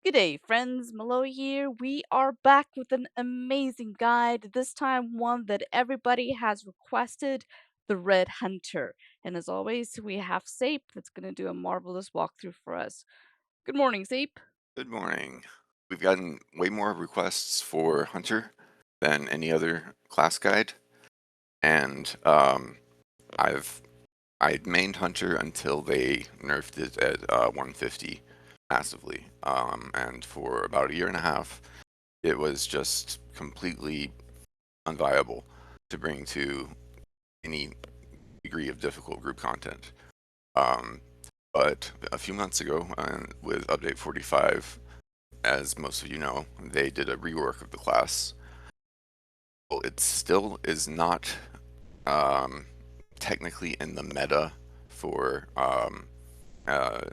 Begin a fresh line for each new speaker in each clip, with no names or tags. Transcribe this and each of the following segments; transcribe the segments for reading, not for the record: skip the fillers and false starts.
G'day friends, Milo here. We are back with an amazing guide, this time one that everybody has requested, the Red Hunter. And as always, we have Sape that's going to do a marvelous walkthrough for us. Good morning, Sape.
Good morning. We've gotten way more requests for Hunter than any other class guide, and I'd mained Hunter until they nerfed it at 150 massively, and for about a year and a half, it was just completely unviable to bring to any degree of difficult group content. Um, but a few months ago, with update 45, as most of you know, they did a rework of the class. Well, it still is not um, technically in the meta for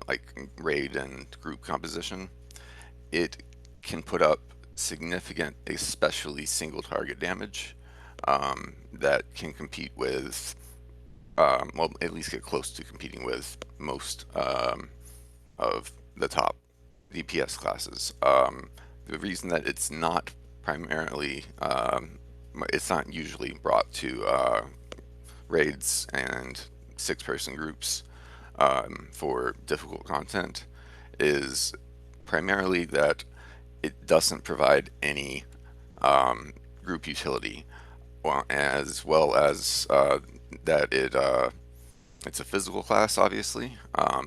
like raid and group composition. It can put up significant, especially single target damage that can compete with, well, at least get close to competing with most of the top DPS classes. The reason that it's not primarily, it's not usually brought to raids and six-person groups for difficult content is primarily that it doesn't provide any group utility, as well as that it's a physical class, obviously,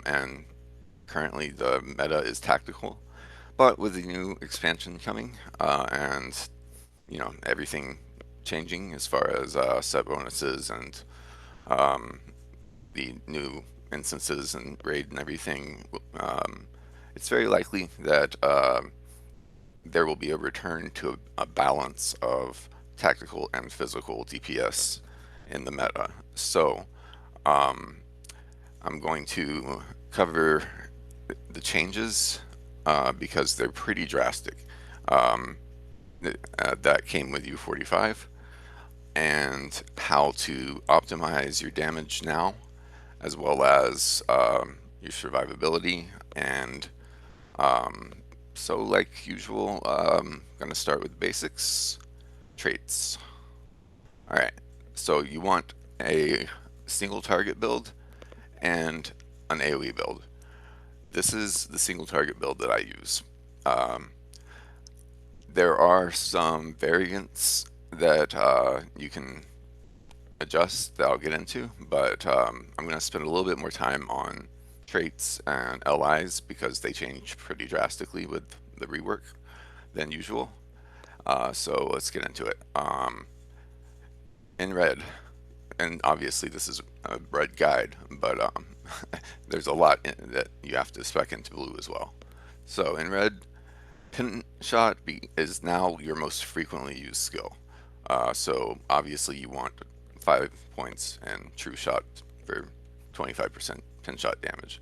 and currently the meta is tactical. But with the new expansion coming, and everything changing as far as set bonuses and um, the new instances and raid and everything, it's very likely that there will be a return to a balance of tactical and physical DPS in the meta. So um, I'm going to cover the changes because they're pretty drastic. Um, that came with U45, and how to optimize your damage now, as well as your survivability. And so, like usual, going to start with basics, traits. All right, so you want a single target build and an AoE build. This is the single target build that I use. Um, there are some variants that you can adjust that I'll get into, but I'm going to spend a little bit more time on traits and LIs because they change pretty drastically with the rework than usual. So let's get into it. In red, and obviously this is a red guide, but there's a lot that you have to spec into blue as well. So in red, pin shot is now your most frequently used skill. So obviously you want 5 points and true shot for 25% pin shot damage.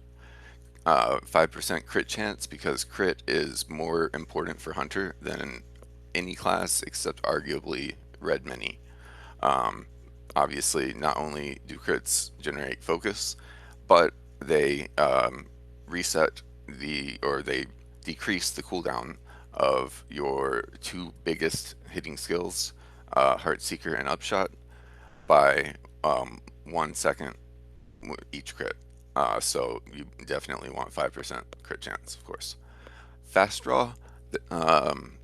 5% crit chance because crit is more important for Hunter than any class except arguably Red Mini. Um, Obviously, not only do crits generate focus, but they reset or they decrease the cooldown of your two biggest hitting skills, Heartseeker and Upshot, by 1 second each crit. So you definitely want 5% crit chance, of course. Fast draw, um,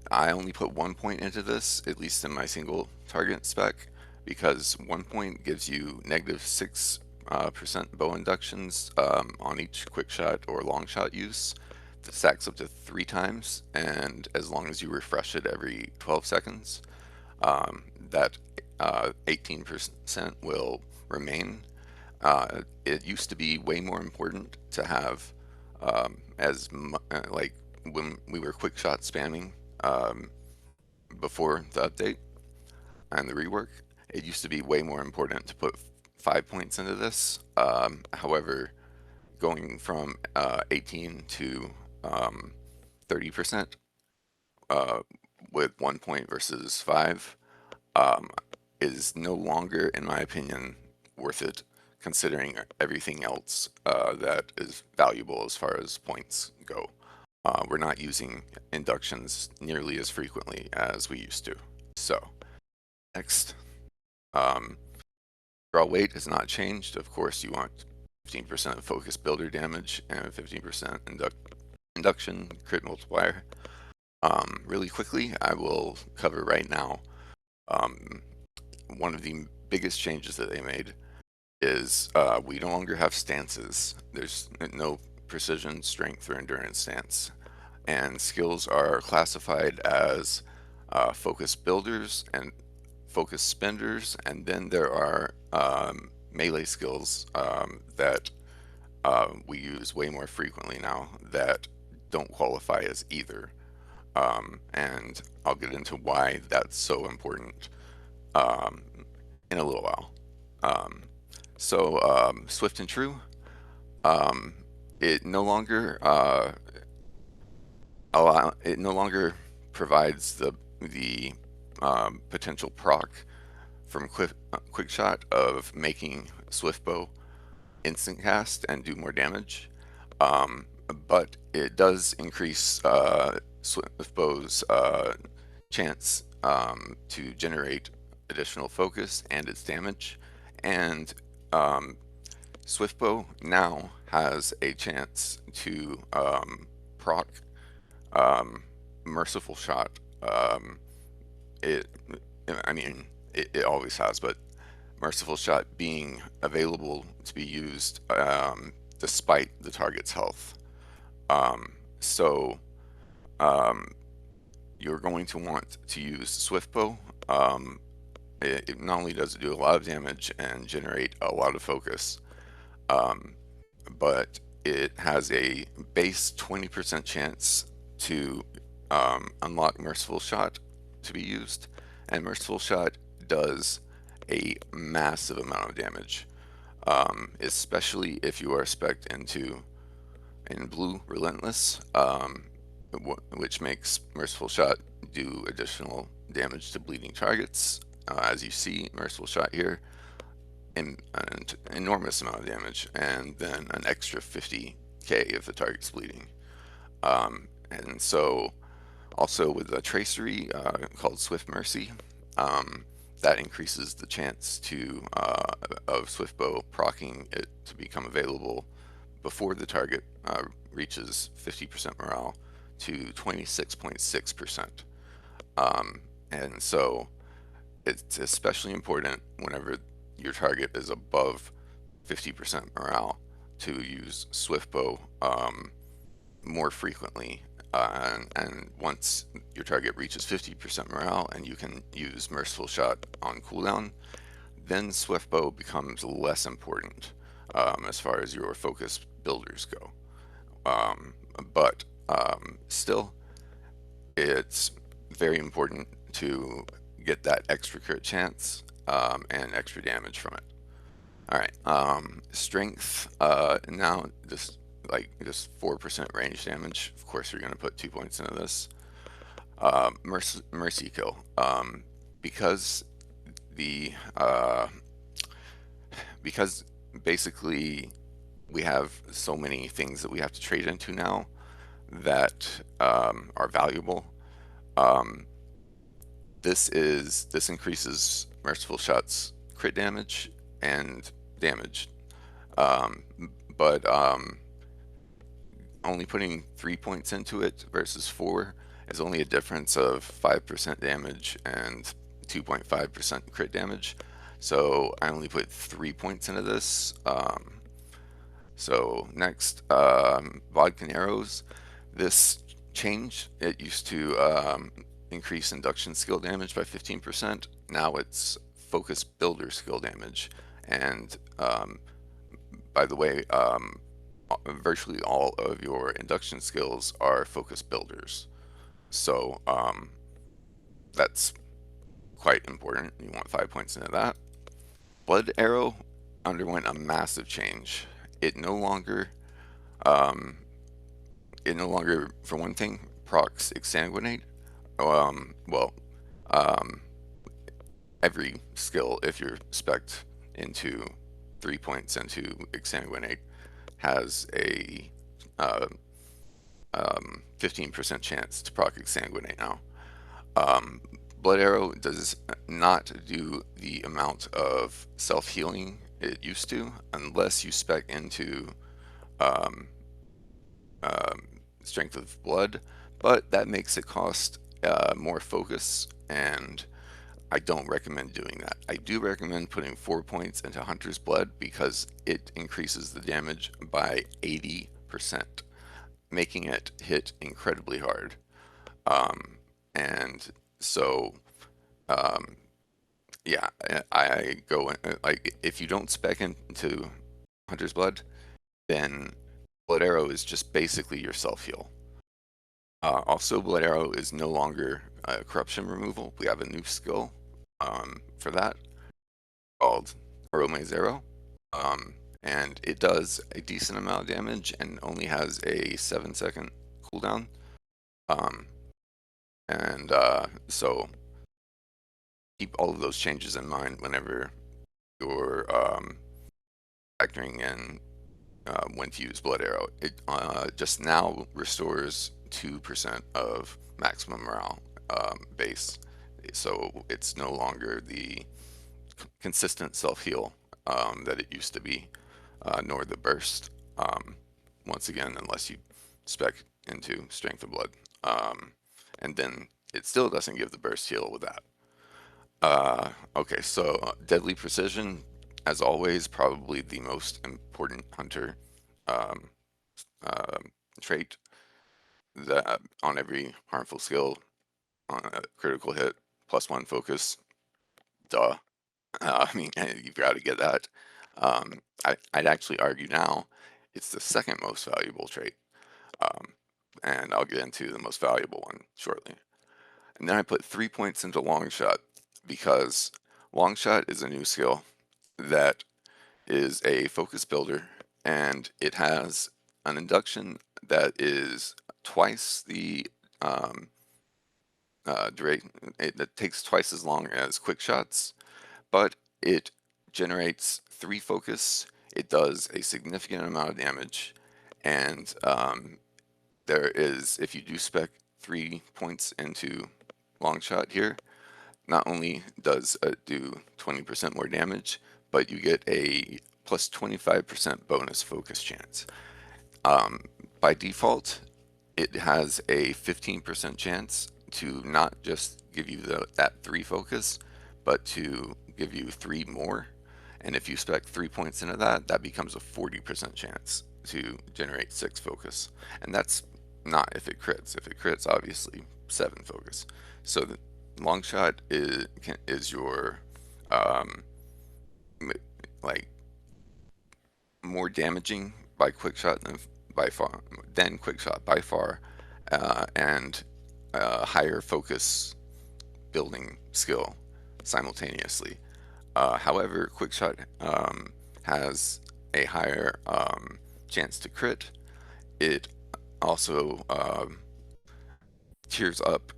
I only put 1 point into this, at least in my single target spec, because 1 point gives you -6% bow inductions on each quick shot or long shot use. That stacks up to 3 times, and as long as you refresh it every 12 seconds, that 18% will remain. It used to be way more important to have like when we were quick shot spamming um, before the update and the rework. It used to be way more important to put 5 points into this. However, going from 18 to 30% uh, with 1 point versus 5 um, is no longer, in my opinion, worth it, considering everything else that is valuable as far as points go. we're not using inductions nearly as frequently as we used to. So next, um, draw weight has not changed. Of course, you want 15% focus builder damage and 15% induction crit multiplier. Really quickly, I will cover right now. Um, one of the biggest changes that they made is we no longer have stances. There's no precision, strength, or endurance stance. And skills are classified as focus builders and focus spenders, and then there are melee skills that we use way more frequently now that don't qualify as either. And I'll get into why that's so important um, in a little while. Um, Swift and True, um, it no longer it no longer provides the potential proc from quick shot of making Swift Bow instant cast and do more damage, but it does increase Swift Bow's chance to generate additional focus and its damage, and Swiftbow now has a chance to proc Merciful Shot. It, I mean, it always has, but Merciful Shot being available to be used despite the target's health. So you're going to want to use Swiftbow. It not only does it do a lot of damage and generate a lot of focus, um, but it has a base 20% chance to unlock Merciful Shot to be used, and Merciful Shot does a massive amount of damage, especially if you are spec'd into in blue Relentless, which makes Merciful Shot do additional damage to bleeding targets. As you see, Merciful Shot here, an enormous amount of damage, and then an extra 50k if the target's bleeding. And so also with a tracery called Swift Mercy, that increases the chance to of Swiftbow proccing it to become available before the target reaches 50% morale to 26.6%. And so it's especially important whenever your target is above 50% morale to use Swiftbow more frequently. And once your target reaches 50% morale and you can use Merciful Shot on cooldown, then Swiftbow becomes less important as far as your focus builders go. But still, it's very important to get that extra crit chance and extra damage from it. All right, strength now just 4% range damage. Of course, you're going to put 2 points into this. Mercy kill, because the because basically we have so many things that we have to trade into now that are valuable. This increases Merciful Shot's crit damage and damage, um, but only putting 3 points into it versus 4 is only a difference of 5% damage and 2.5% crit damage. So I only put 3 points into this. So next, Vodka Arrows. This change, it used to increase induction skill damage by 15%. Now it's focus builder skill damage. And by the way, virtually all of your induction skills are focus builders. So that's quite important. You want 5 points into that. Blood Arrow underwent a massive change. It no longer, for one thing, procs Exsanguinate. Well, every skill, if you're spec'd into 3 points into Exsanguinate, has a 15% chance to proc exsanguinate now. Um, Blood Arrow does not do the amount of self-healing it used to unless you spec into um, um, Strength of Blood, but that makes it cost more focus, and I don't recommend doing that. I do recommend putting 4 points into Hunter's Blood because it increases the damage by 80%, making it hit incredibly hard. Um, and so, um, yeah, I go like if you don't spec into Hunter's Blood, then Blood Arrow is just basically your self heal. Also, Blood Arrow is no longer corruption removal. We have a new skill for that called Arome Zero, um, and it does a decent amount of damage and only has a 7-second cooldown. Um, and so keep all of those changes in mind whenever you're factoring in when to use Blood Arrow. It just now restores 2% of maximum morale base, so it's no longer the consistent self-heal that it used to be, nor the burst, once again, unless you spec into Strength of Blood. And then it still doesn't give the burst heal with that. Okay, so Deadly Precision, as always, probably the most important hunter um, uh, trait that on every harmful skill, on a critical hit, +1 focus, duh. I mean, you've got to get that. I'd actually argue now it's the second most valuable trait, um, and I'll get into the most valuable one shortly. And then I put 3 points into Long Shot because Long Shot is a new skill that is a focus builder, and it has an induction that is twice the um, duration. It takes twice as long as quick shots, but it generates 3 focus. It does a significant amount of damage, and there is, if you do spec 3 points into long shot here, not only does it do 20% more damage, but you get a plus 25% bonus focus chance. Um, by default, it has a 15% chance to not just give you that 3 focus, but to give you 3 more. And if you spec 3 points into that, that becomes a 40% chance to generate 6 focus. And that's not if it crits. If it crits, obviously 7 focus. So the long shot is your um, like more damaging by quick shot than quick shot by far, and higher focus building skill simultaneously. However, quick shot has a higher chance to crit. It also tiers up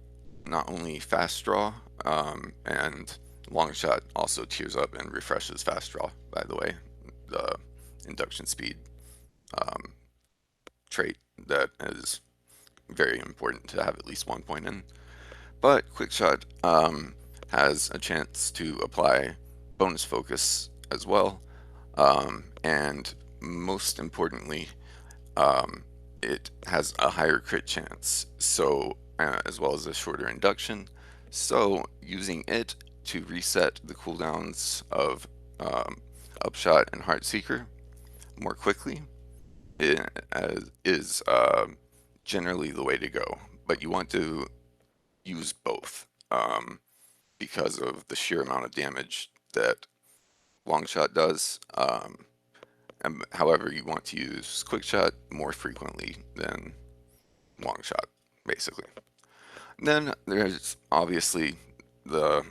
not only fast draw, and long shot also tiers up and refreshes fast draw, by the way, the induction speed um, trait that is very important to have at least 1 point in. But quickshot has a chance to apply bonus focus as well, and most importantly, um, it has a higher crit chance, so as well as a shorter induction. So using it to reset the cooldowns of Upshot and Heartseeker more quickly is generally the way to go. But you want to use both because of the sheer amount of damage that Longshot does. However, you want to use Quickshot more frequently than Longshot, basically. And then there's obviously the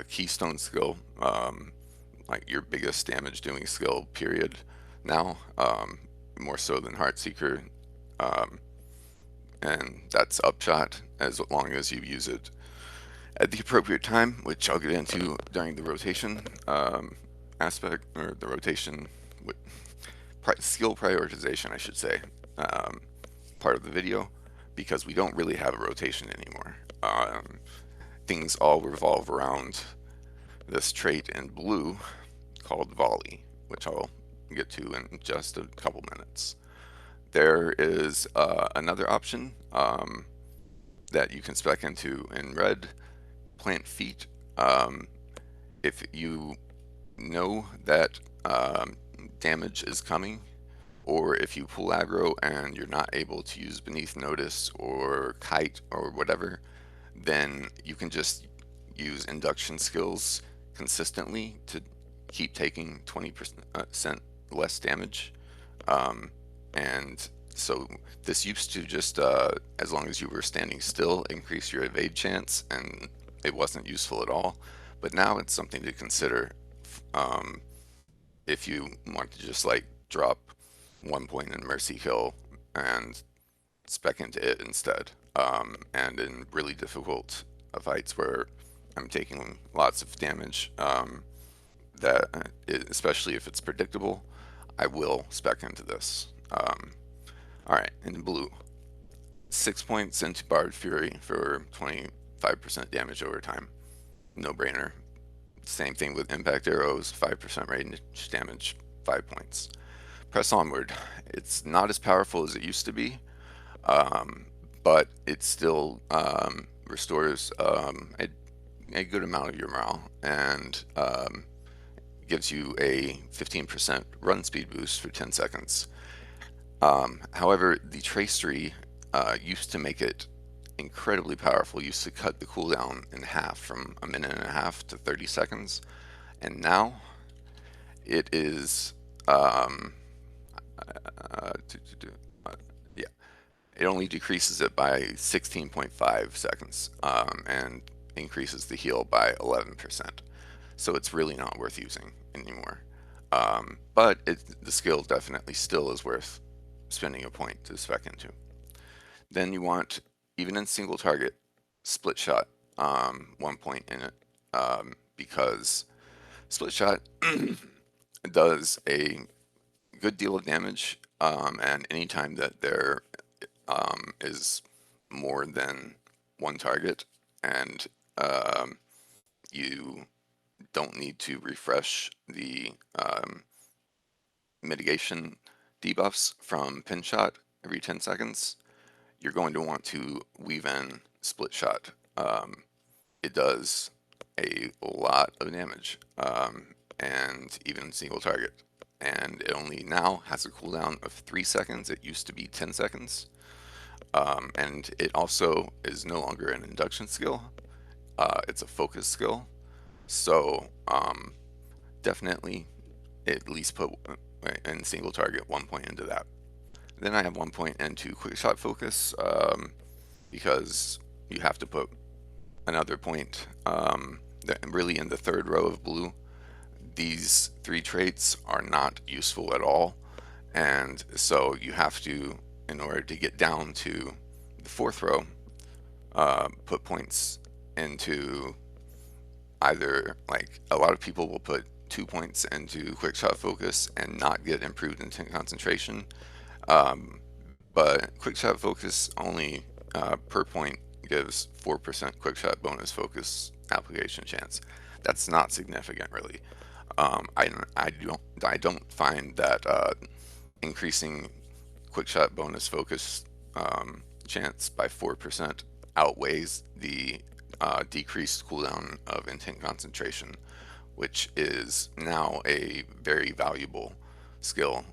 Keystone skill, like your biggest damage doing skill, period, now, more so than Heartseeker. Um, and that's Upshot as long as you use it at the appropriate time, which I'll get into during the rotation aspect, or the rotation skill prioritization, I should say. Um, part of the video because we don't really have a rotation anymore. Things all revolve around this trait in blue called volley, which I'll get to in just a couple minutes. There is another option that you can spec into in red, plant feet. If you know that damage is coming, or if you pull aggro and you're not able to use Beneath Notice or Kite or whatever, then you can just use induction skills consistently to keep taking 20% less damage. And so this used to just, as long as you were standing still, increase your evade chance, and it wasn't useful at all. But now it's something to consider um, if you want to just like drop 1 point in Mercy Kill and spec into it instead. And in really difficult fights where I'm taking lots of damage, especially if it's predictable, I will spec into this. Alright, in blue, 6 points into Barred Fury for 25% damage over time. No brainer. Same thing with Impact Arrows, 5% range damage, 5 points. Press Onward. It's not as powerful as it used to be, but it still restores a good amount of your morale and gives you a 15% run speed boost for 10 seconds. However, the tracery used to make it incredibly powerful, used to cut the cooldown in half from 1.5 minutes to 30 seconds, and now it is yeah, it only decreases it by 16.5 seconds and increases the heal by 11%. So it's really not worth using anymore. But the skill definitely still is worth spending a point to spec into. Then you want, even in single target, split shot, 1 point in it, because split shot does a good deal of damage, and anytime that there is more than one target, and you don't need to refresh the mitigation debuffs from pin shot every 10 seconds, you're going to want to weave in split shot. It does a lot of damage, and even single target. And it only now has a cooldown of 3 seconds. It used to be 10 seconds. And it also is no longer an induction skill. It's a focus skill. So definitely at least put in single target 1 point into that. Then I have 1 point into quick shot focus because you have to put another point really in the third row of blue. These 3 traits are not useful at all, and so you have to, in order to get down to the 4th row, put points into either, like, a lot of people will put 2 points into quick shot focus and not get improved intent concentration, but quick shot focus only per point gives 4% quick shot bonus focus application chance. That's not significant, really. I don't find that increasing quick shot bonus focus chance by 4% outweighs the decreased cooldown of intent concentration, which is now a very valuable skill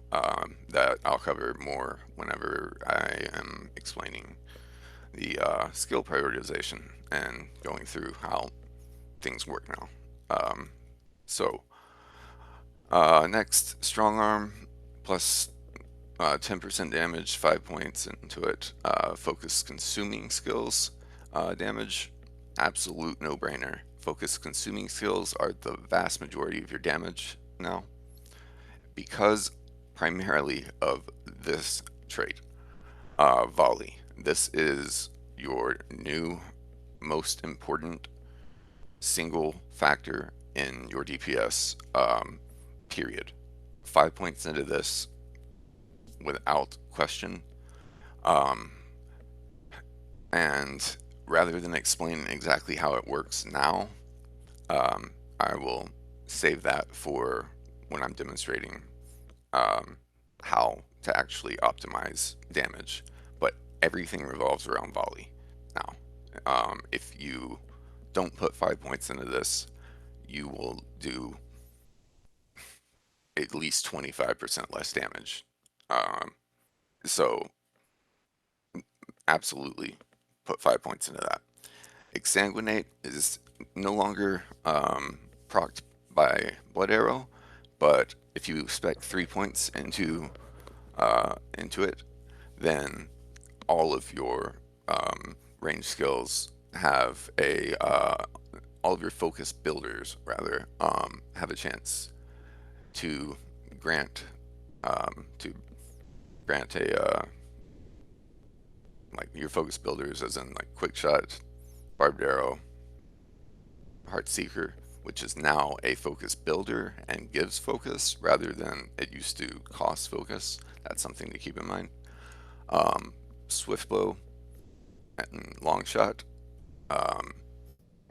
that I'll cover more whenever I am explaining the skill prioritization and going through how things work now. So next, strong arm plus 10% damage, 5 points into it. Focus consuming skills damage, absolute no-brainer. Focus consuming skills are the vast majority of your damage now, because primarily of this trait, volley. This is your new most important single factor in your DPS, period. 5 points into this without question. Um, and rather than explain exactly how it works now, I will save that for when I'm demonstrating um, how to actually optimize damage. But everything revolves around volley now. If you don't put 5 points into this, you will do at least 25% less damage. Um, so absolutely put 5 points into that. Exsanguinate is no longer procced by Blood Arrow, but if you spec 3 points into it, then all of your range skills have all of your focus builders rather have a chance to grant to grant a like your focus builders, as in like quick shot, barbed arrow, heart seeker, which is now a focus builder and gives focus rather than it used to cost focus. That's something to keep in mind. Swift bow and long shot, um,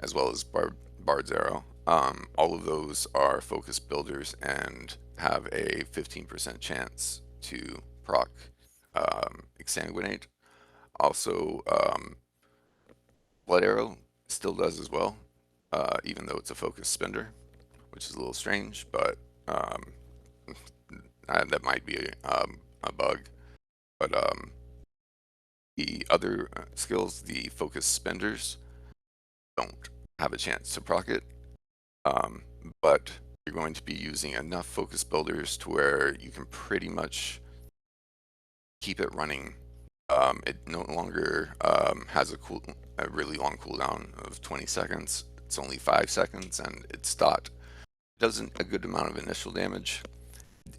as well as bard's arrow. All of those are focus builders and have a 15% chance to proc exsanguinate. Also, blood arrow still does as well, even though it's a focus spender, which is a little strange, but um, that might be a bug. But the other skills, the focus spenders, don't have a chance to proc it. Um, but you're going to be using enough focus builders to where you can pretty much keep it running. It no longer has a really long cooldown of 20 seconds. It's only 5 seconds, and its dot does a good amount of initial damage.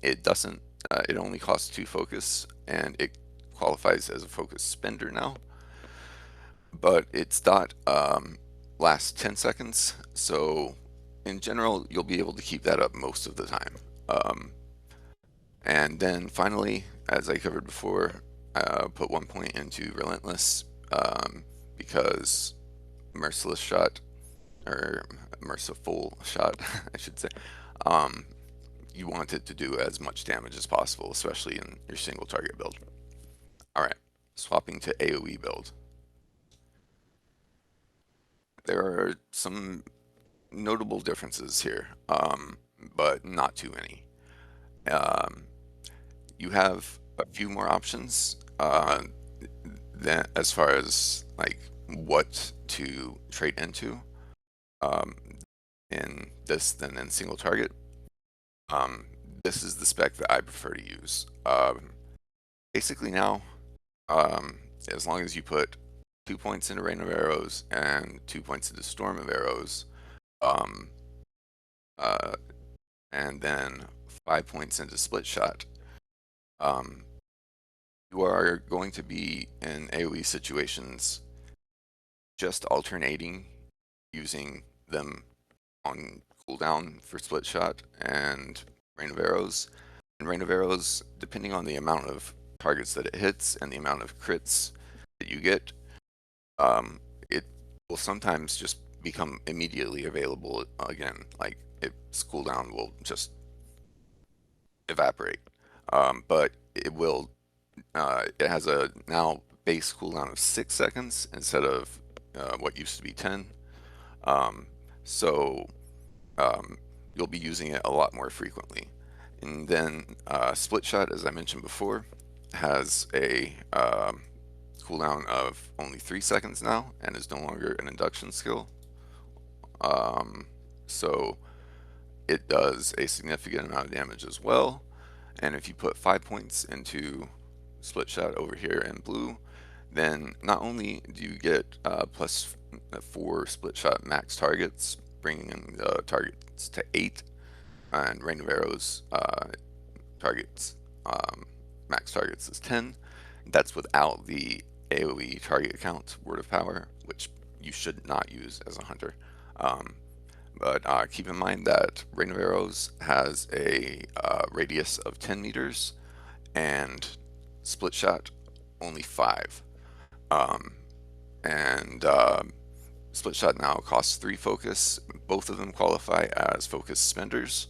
It doesn't. It only costs 2 focus, and it qualifies as a focus spender now. But its dot lasts 10 seconds, so in general, you'll be able to keep that up most of the time. And then finally, as I covered before, put 1 point into Relentless because Merciless Shot, or Merciful Shot, I should say, you want it to do as much damage as possible, especially in your single target build. Alright, swapping to AoE build. There are some notable differences here, but not too many. Um, you have a few more options than as far as like what to trade into um, in this than in single target. Um, this is the spec that I prefer to use. Basically now, um, as long as you put 2 points into Rain of Arrows and 2 points into Storm of Arrows, um, uh, and then 5 points into Split Shot, um, you are going to be in AoE situations just alternating using them on cooldown for Split Shot and Rain of Arrows. And Rain of Arrows, depending on the amount of targets that it hits and the amount of crits that you get, it will sometimes just become immediately available again. Like its cooldown will just evaporate. But it has a now base cooldown of 6 seconds instead of what used to be 10. Um, so um, you'll be using it a lot more frequently. And then Split Shot, as I mentioned before, has a cooldown of only 3 seconds now and is no longer an induction skill. So it does a significant amount of damage as well. And if you put 5 points into Split Shot over here in blue, then not only do you get plus 4 Split Shot max targets, bringing the targets to 8, and Rain of Arrows targets max targets is 10. That's without the AoE target count Word of Power, which you should not use as a hunter. But keep in mind that Rain of Arrows has a radius of 10 meters, and Split Shot only 5. Um, and Split shot now costs 3 focus. Both of them qualify as focus spenders.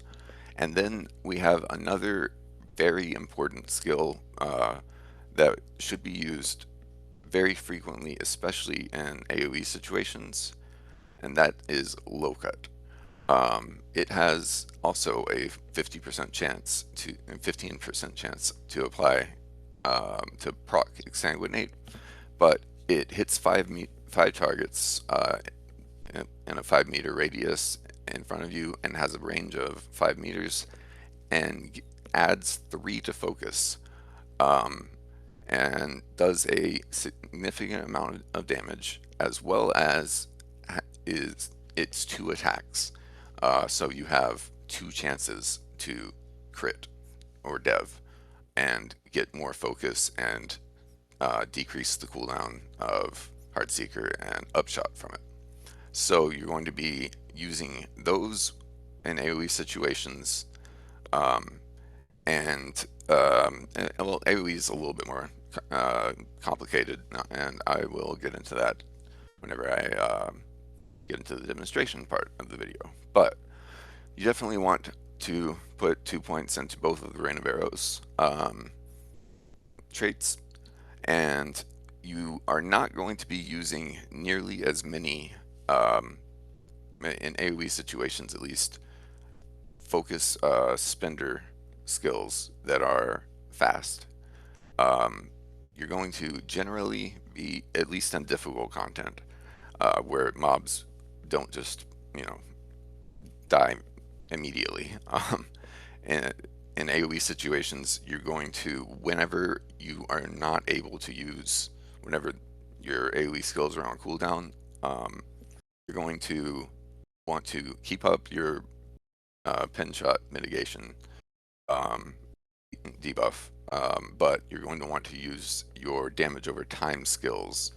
And then we have another very important skill that should be used very frequently, especially in AoE situations, and that is low cut. It has also a 50% chance to, and 15% chance to apply to proc exsanguinate, but it hits 5 targets in a 5 meter radius in front of you and has a range of 5 meters and adds 3 to focus, um, and does a significant amount of damage, as well as is its 2 attacks. So you have 2 chances to crit or dev and get more focus and decrease the cooldown of Heartseeker and Upshot from it. So you're going to be using those in AoE situations, um, and well, AoE is a little bit more complicated, and I will get into that whenever I get into the demonstration part of the video. But you definitely want to put 2 points into both of the Rain of Arrows traits, and you are not going to be using nearly as many, in AoE situations at least, focus spender skills that are fast. You're going to generally be, at least on difficult content, where mobs don't just, die immediately. In, in AoE situations, you're going to, whenever you are not able to use, whenever your AoE skills are on cooldown, you're going to want to keep up your pin shot mitigation um, debuff, but you're going to want to use your damage over time skills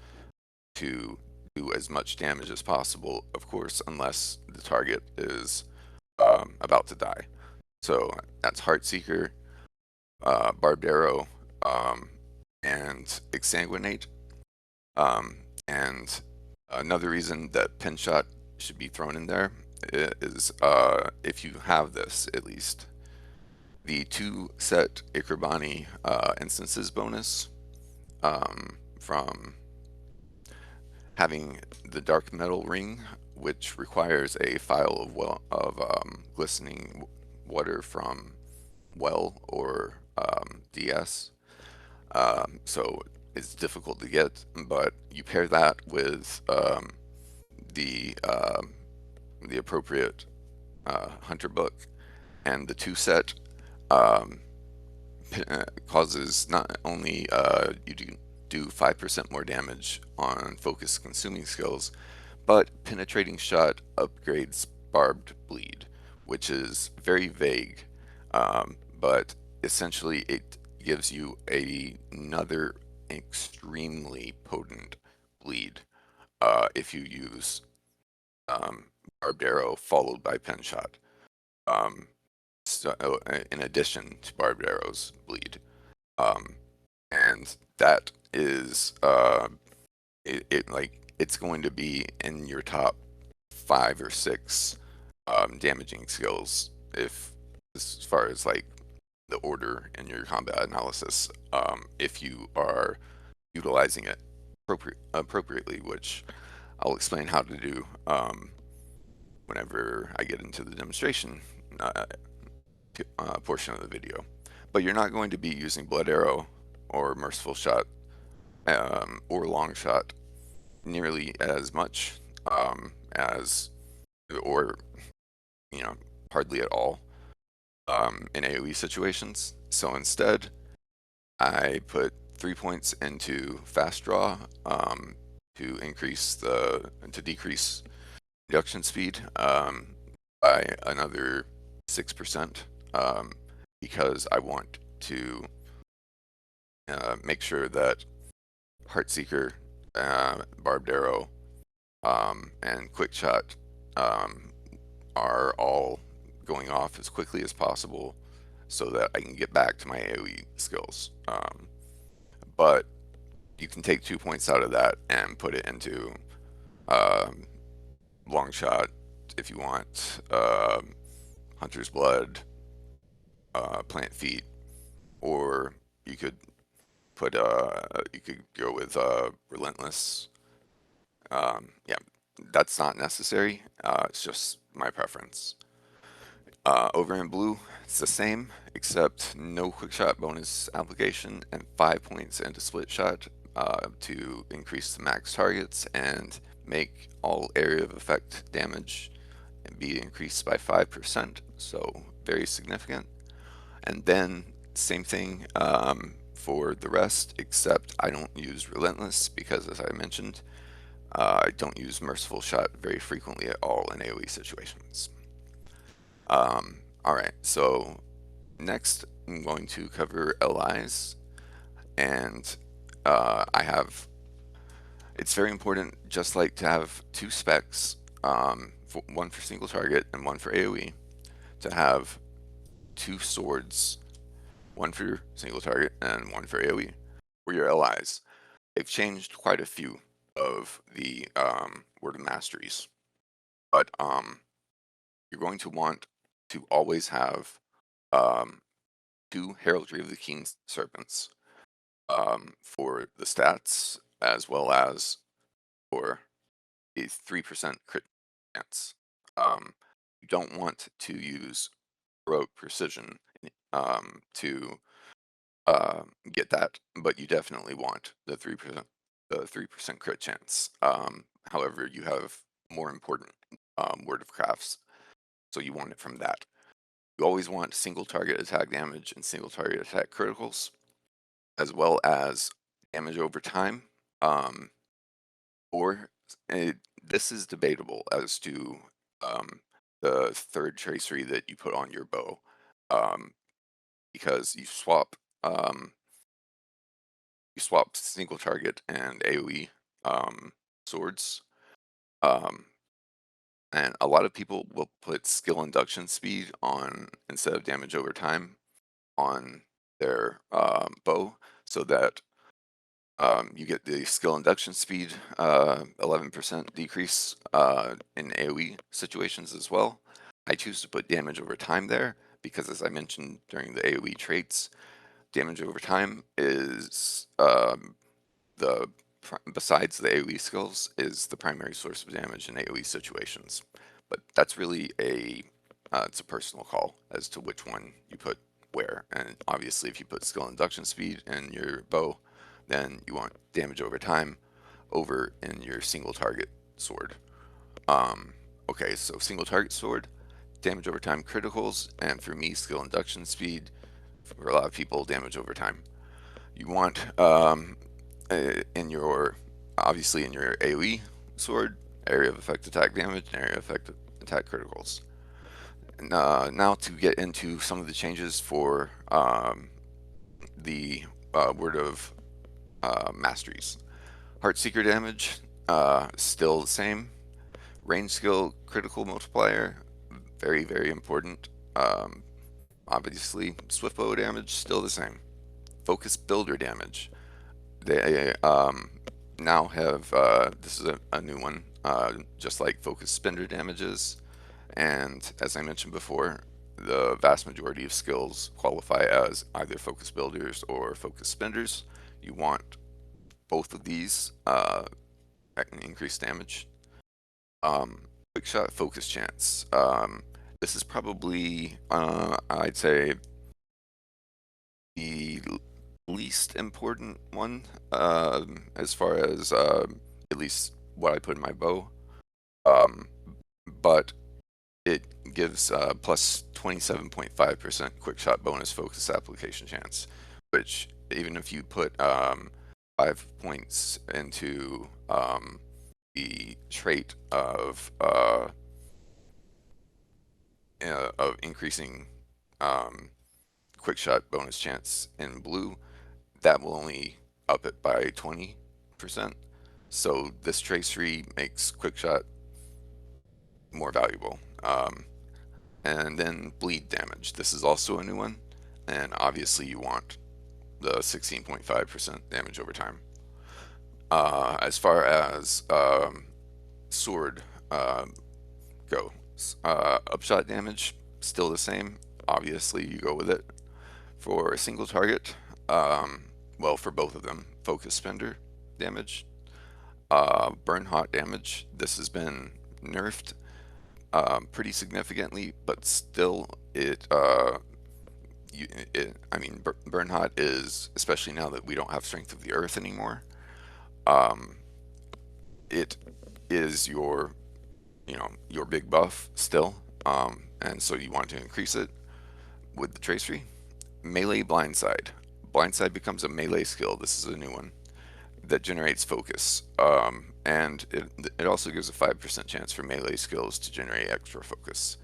to do as much damage as possible, of course, unless the target is about to die. So that's Heartseeker, Barbed Arrow, and Exsanguinate. And another reason that Pin Shot should be thrown in there is, if you have this, at least, the 2 set Ikrabani instances bonus from having the dark metal ring, which requires a phial of glistening water from well or DS. So it's difficult to get, but you pair that with the the appropriate hunter book, and the 2 set um, causes not only you do 5% more damage on focus consuming skills, but penetrating shot upgrades barbed bleed, which is very vague, but essentially it gives you another extremely potent bleed if you use barbed arrow followed by pen shot. Um, so, in addition to barbed arrows bleed, um, and that is it's going to be in your top 5 or 6 damaging skills, if as far as like the order in your combat analysis, if you are utilizing it appropriately, which I'll explain how to do whenever I get into the demonstration portion of the video. But you're not going to be using Blood Arrow or Merciful Shot or Long Shot nearly as much as, or hardly at all in AoE situations. So instead, I put 3 points into Fast Draw to decrease reduction speed by another 6%, because I want to make sure that Heartseeker, Barbed Arrow, and Quick Shot are all going off as quickly as possible so that I can get back to my AoE skills. But you can take 2 points out of that and put it into um, long shot if you want, hunter's blood, plant feet, or you could put you could go with relentless. Yeah, that's not necessary. It's just my preference. Over in blue, it's the same, except no quick shot bonus application and 5 points into split shot to increase the max targets and make all area of effect damage be increased by 5%, so very significant. And then same thing for the rest, except I don't use relentless because, as I mentioned, I don't use merciful shot very frequently at all in AoE situations. Alright, so next I'm going to cover LIs, and it's very important, just like to have two specs, one for single target and one for AoE, to have two swords, one for single target and one for AoE, for your LIs. They've changed quite a few of the Word of Masteries, but you're going to want to always have um, two Heraldry of the Keen Serpents for the stats, as well as for a 3% crit chance. You don't want to use heroic precision to get that, but you definitely want the 3% crit chance. However, you have more important word of crafts, so you want it from that. You always want single target attack damage and single target attack criticals, as well as damage over time. Um, or this is debatable as to um, the third tracery that you put on your bow, um, because um, you swap single target and AoE swords. Um, and a lot of people will put skill induction speed on instead of damage over time on their bow, so that you get the skill induction speed 11% decrease in AoE situations as well. I choose to put damage over time there because, as I mentioned during the AoE traits, damage over time is the besides the AoE skills is the primary source of damage in AoE situations. But that's really it's a personal call as to which one you put where. And obviously, if you put skill induction speed in your bow, then you want damage over time over in your single target sword. Um, okay, so single target sword, damage over time criticals, and for me, skill induction speed. For a lot of people, damage over time. You want in your obviously in your AoE sword, area of effect attack damage and area of effect attack criticals. And, now to get into some of the changes for the word of masteries. Heartseeker damage still the same. Range skill critical multiplier, very important. Obviously swift bow damage still the same. Focus builder damage. They now have this is a new one, just like focus spender damages, and as I mentioned before, the vast majority of skills qualify as either focus builders or focus spenders. You want both of these at an increased damage. Quick shot focus chance. This is probably I'd say the least important one, as far as at least what I put in my bow. Um, but it gives plus 27.5% quick shot bonus focus application chance, which even if you put 5 points into the trait of increasing quick shot bonus chance in blue, that will only up it by 20%. So this tracery makes quick shot more valuable. And then bleed damage. This is also a new one, and obviously you want the 16.5% damage over time. As far as sword goes, upshot damage still the same. Obviously, you go with it. For a single target, well, for both of them, focus spender damage, burn hot damage. This has been nerfed pretty significantly, but still, I mean, burn hot is, especially now that we don't have strength of the earth anymore. Um, it is your big buff still, and so you want to increase it with the tracery. Melee blindside. Blindside becomes a melee skill. This is a new one that generates focus, and it also gives a 5% chance for melee skills to generate extra focus.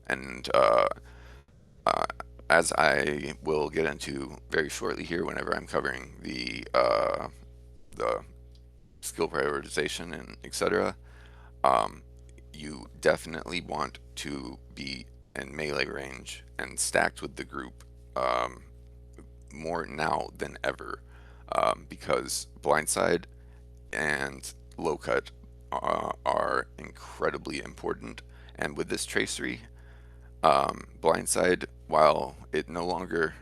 And uh, as I will get into very shortly here, whenever I'm covering the skill prioritization and etc., um, you definitely want to be in melee range and stacked with the group um, more now than ever, because blindside and low cut are incredibly important. And with this tracery, blindside, while it no longer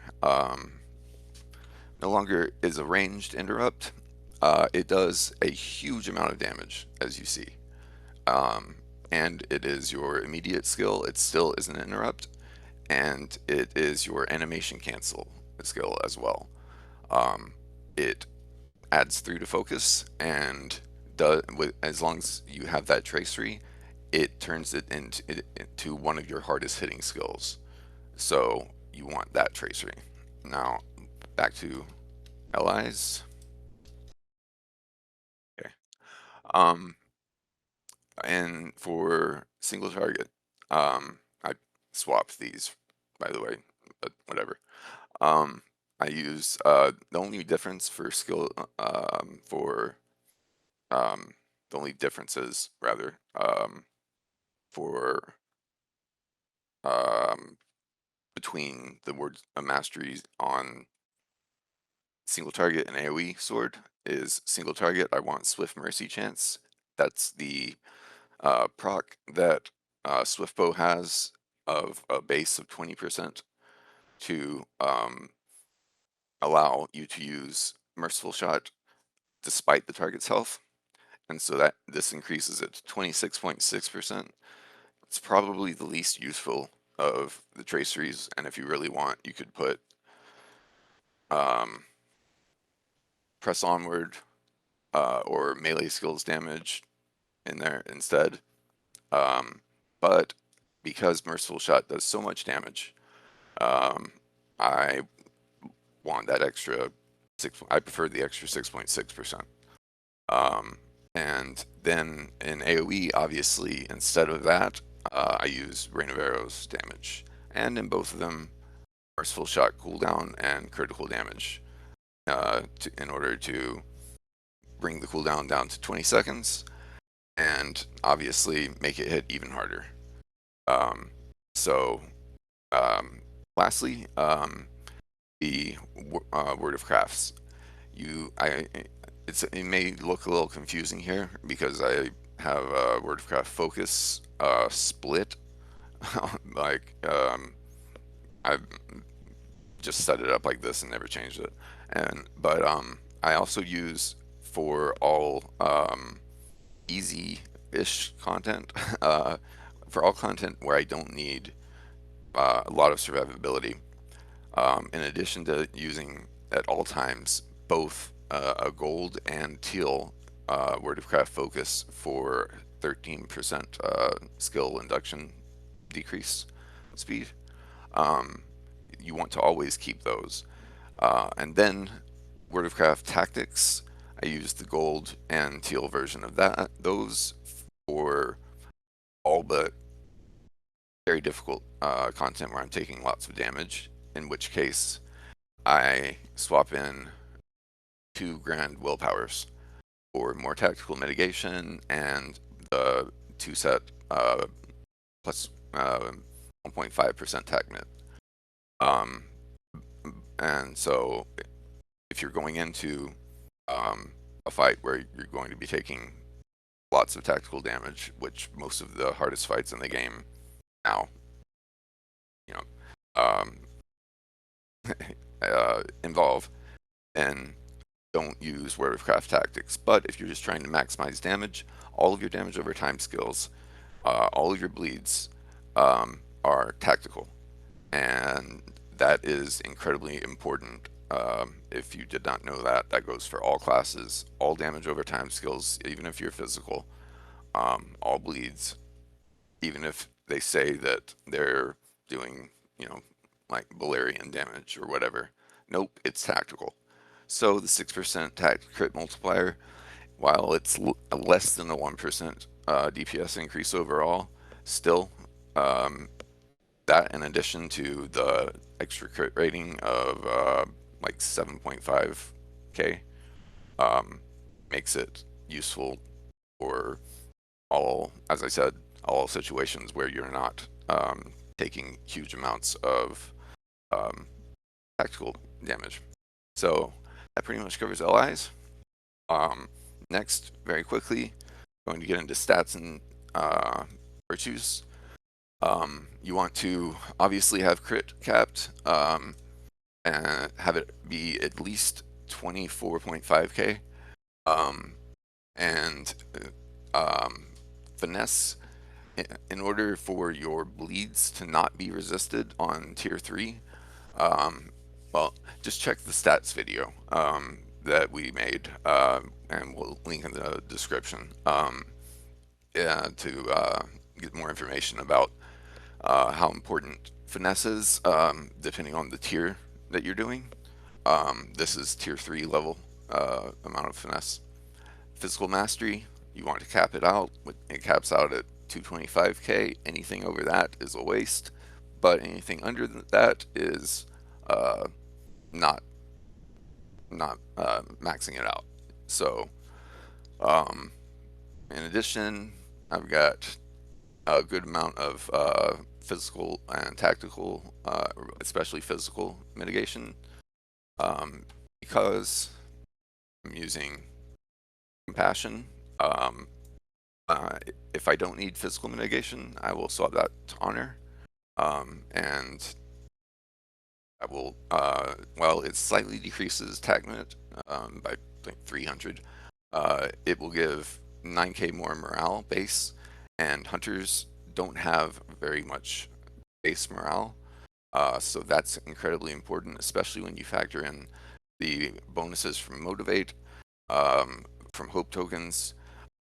is a ranged interrupt, it does a huge amount of damage, as you see. Um, and it is your immediate skill. It still is an interrupt, and it is your animation cancel skill as well. It adds 3 to focus, and as long as you have that tracery, it turns it into one of your hardest hitting skills. So you want that tracery. Now back to allies. Okay. Um, and for single target, I swapped these, by the way, but whatever. Um, I use the only difference for skill for um, the only differences rather for um, between the word masteries on single target and AoE sword is single target. I want Swift Mercy Chance. That's the proc that Swiftbow has of a base of 20% to allow you to use Merciful Shot despite the target's health. And so that this increases it to 26.6%. It's probably the least useful of the traceries, and if you really want, you could put um, press onward or melee skills damage in there instead. Um, but because Merciful Shot does so much damage, I want that extra I prefer the extra 6.6%. Um, and then in AoE, obviously, instead of that, I use Rain of Arrows damage. And in both of them, Merciful Shot cooldown and critical damage in order to bring the cooldown down to 20 seconds and obviously make it hit even harder. Um, so, um, lastly, the Word of Crafts. It may look a little confusing here because I have a Word of Craft focus split. like I've just set it up like this and never changed it. But I also use for all easy-ish content, for all content where I don't need a lot of survivability. In addition to using at all times both a gold and teal Word of Craft focus for 13% skill induction decrease speed, um, you want to always keep those. And then Word of Craft tactics, I use the gold and teal version of those for all but very difficult content where I'm taking lots of damage, in which case I swap in 2 grand willpowers for more tactical mitigation and the 2 set plus 1.5% tac mit. Um, and so if you're going into a fight where you're going to be taking lots of tactical damage, which most of the hardest fights in the game now, you know, um, involve, and don't use word of craft tactics. But if you're just trying to maximize damage, all of your damage over time skills, all of your bleeds are tactical, and that is incredibly important. If you did not know that, that goes for all classes, all damage over time skills, even if you're physical, all bleeds, even if they say that they're doing, you know, like Valerian damage or whatever. Nope, it's tactical. So the 6% crit multiplier, while it's less than a 1% DPS increase overall, still, um, that in addition to the extra crit rating of like 7.5k, um, makes it useful for all, as I said, all situations where you're not taking huge amounts of um, tactical damage. So that pretty much covers LIs. Um, Next, very quickly, going to get into stats and virtues. You want to obviously have crit capped and have it be at least 24.5k. Um, and finesse, in order for your bleeds to not be resisted on tier 3, um, well, just check the stats video that we made, and we'll link in the description to get more information about how important finesse is, depending on the tier that you're doing. This is tier 3 level amount of finesse. Physical mastery, you want to cap it out. It caps out at 225k. Anything over that is a waste, but anything under that is uh, not maxing it out. So, um, in addition, I've got a good amount of physical and tactical, especially physical mitigation, because I'm using compassion. Um, if I don't need physical mitigation, I will swap that to honor, and I will, well, it slightly decreases tag minute by like 300. It will give 9k more morale base, and hunters don't have very much base morale, so that's incredibly important, especially when you factor in the bonuses from Motivate, from Hope tokens,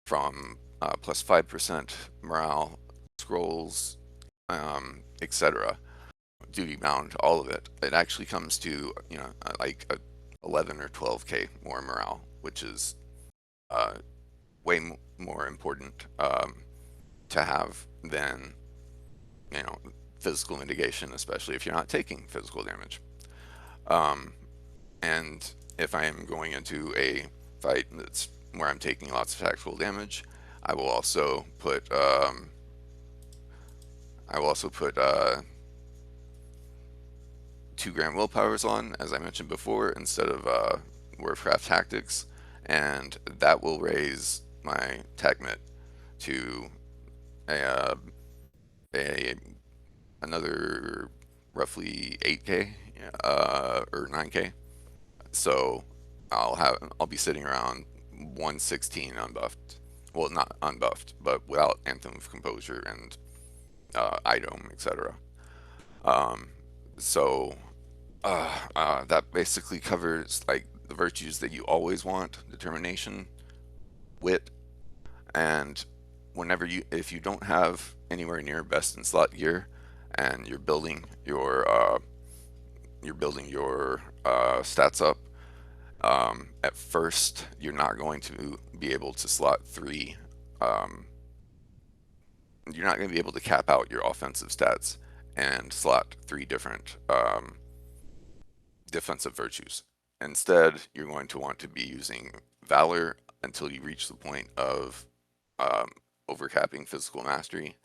from plus 5% morale, scrolls, etc. Duty bound, all of it. It actually comes to, you know, like 11 or 12k more morale, which is uh, way more important to have than, you know, physical mitigation, especially if you're not taking physical damage. Um, and if I am going into a fight that's where I'm taking lots of tactical damage, I will also put I will also put 2 grand willpowers on, as I mentioned before, instead of Warcraft Tactics, and that will raise my TACMIT to a, a another roughly 8k or 9k. So I'll be sitting around 116 unbuffed. Well, not unbuffed, but without Anthem of Composure and Idome, etc. Um, so that basically covers like the virtues that you always want: determination, wit, and if you don't have anywhere near best in slot gear, and you're building your stats up. At first, you're not going to be able to slot 3. Um, you're not going to be able to cap out your offensive stats and slot 3 different defensive virtues. Instead, you're going to want to be using Valor until you reach the point of um, overcapping physical mastery,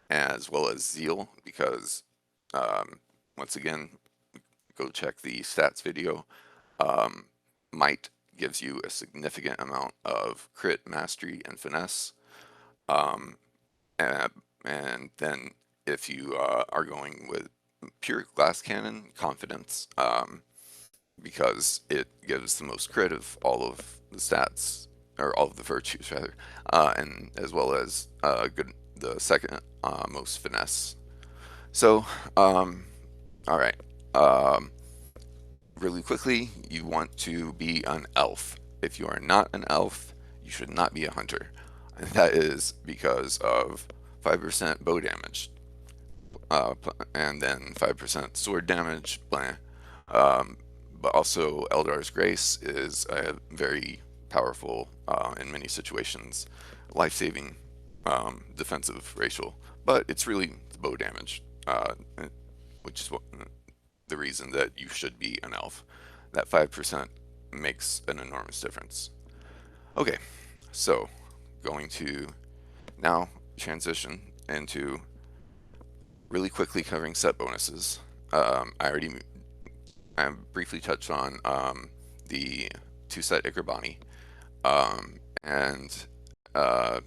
as well as Zeal, because once again, go check the stats video. Um, Might gives you a significant amount of crit, mastery, and finesse. Um, and, and then if you are going with pure glass cannon, confidence, because it gives the most crit of all of the stats, or all of the virtues rather, and as well as the second most finesse. So, all right. Um, Really quickly, you want to be an elf. If you are not an elf, you should not be a hunter. And that is because of 5% bow damage, and then 5% sword damage. Blah. Um, but also, Eldar's Grace is a very powerful, in many situations, life-saving defensive racial. But it's really the bow damage, which is what, the reason that you should be an elf. That 5% makes an enormous difference. Okay, so going to now transition into really quickly covering set bonuses. I briefly touched on the two set Ikrabani, and uh,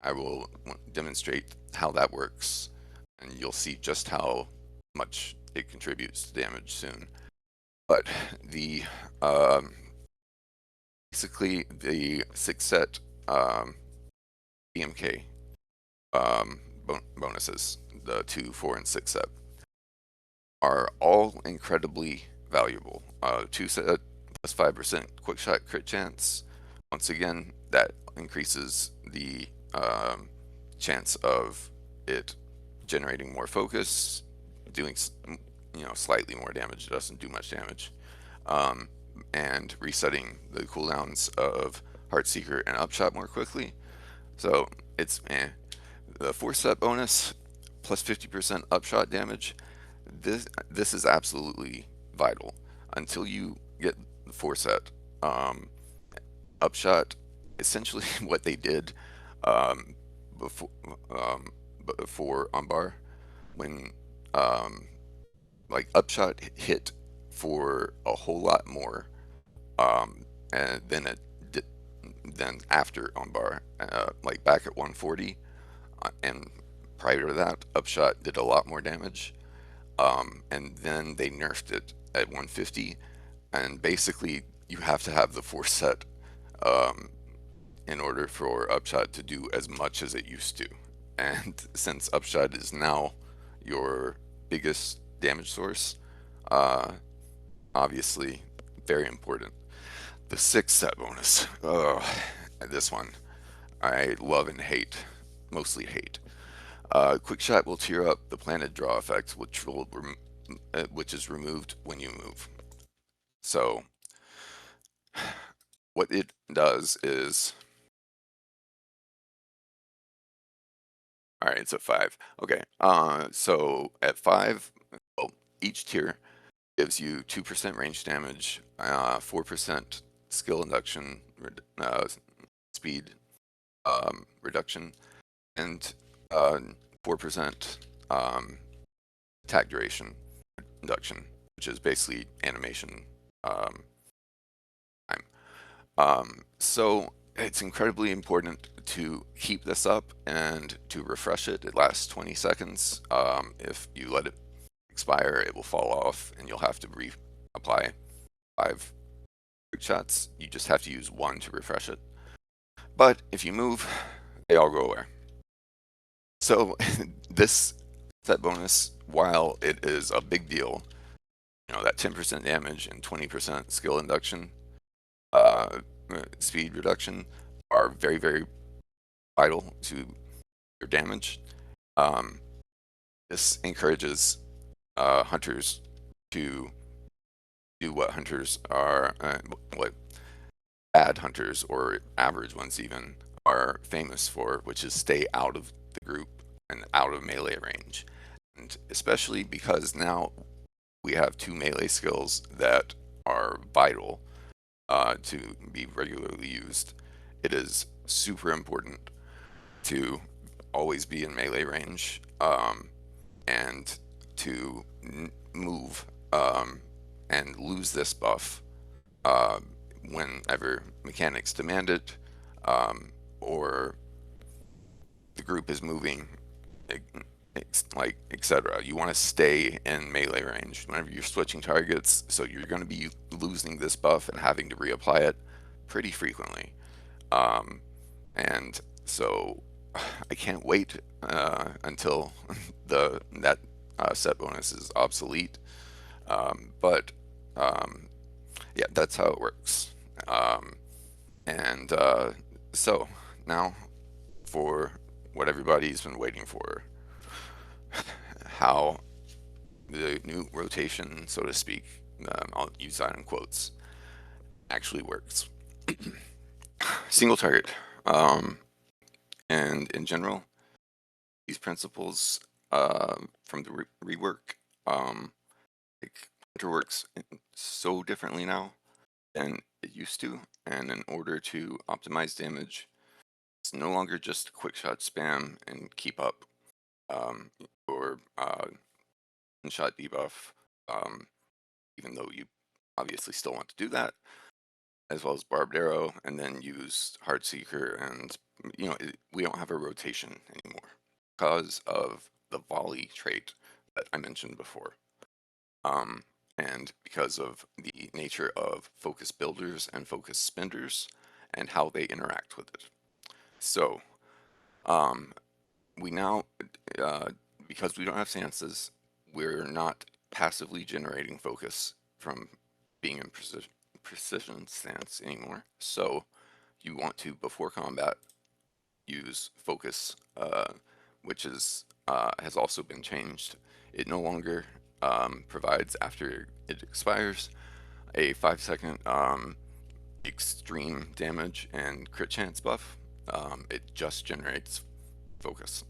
I will demonstrate how that works, and you'll see just how much it contributes to damage soon. But the basically the six set BMK bonuses, the 2, 4, and 6 set, are all incredibly valuable. 2 set plus 5% quick shot crit chance. Once again, that increases the chance of it generating more focus, doing slightly more damage. It doesn't do much damage. Um, and resetting the cooldowns of Heartseeker and Upshot more quickly. So it's The 4 set bonus plus 50% upshot damage. This is absolutely vital until you get the 4 set. Um, Upshot, essentially what they did um, before before Umbar, when um, like Upshot hit for a whole lot more, and then it did, then after Umbar, like back at 140, and prior to that, Upshot did a lot more damage, and then they nerfed it at 150, and basically you have to have the 4 set um, in order for Upshot to do as much as it used to. And since Upshot is now your biggest damage source, uh, obviously very important. The 6 set bonus. Oh, this one I love and hate. Mostly hate. Quick shot will tear up the planet draw effect, which is removed when you move. So what it does is, all right, it's at 5. Okay, so at 5, well, each tier gives you 2% range damage, 4% skill induction, speed reduction, and 4% attack duration reduction, which is basically animation um, time. So it's incredibly important to keep this up and to refresh it. It lasts 20 seconds. If you let it expire, it will fall off and you'll have to reapply 5 quick shots. You just have to use 1 to refresh it. But if you move, they all go away. So this set bonus, while it is a big deal, that 10% damage and 20% skill induction, uh, speed reduction are very, very vital to your damage. Um, this encourages hunters to do what hunters are, what bad hunters or average ones even are famous for, which is stay out of the group and out of melee range. And especially because now we have 2 melee skills that are vital to be regularly used, it is super important to always be in melee range, and to move and lose this buff whenever mechanics demand it, or the group is moving, like etc. You want to stay in melee range whenever you're switching targets, so you're going to be losing this buff and having to reapply it pretty frequently. Um, and so I can't wait until that set bonus is obsolete. But yeah, that's how it works. Um, and so now for what everybody's been waiting for, how the new rotation, so to speak, I'll use that in quotes, actually works. Single target. Um, and in general, these principles from the rework, like Hunter works so differently now than it used to, and in order to optimize damage, it's no longer just quick shot spam and keep up, or shot debuff, um, even though you obviously still want to do that, as well as barbed arrow, and then use heart seeker, and we don't have a rotation anymore because of the volley trait that I mentioned before. Um, and because of the nature of focus builders and focus spenders and how they interact with it. So, um, we now, uh, because we don't have stances, we're not passively generating focus from being in precision stance anymore. So, you want to, before combat, use focus, which has also been changed. It no longer provides, after it expires, a 5-second extreme damage and crit chance buff. It just generates focus.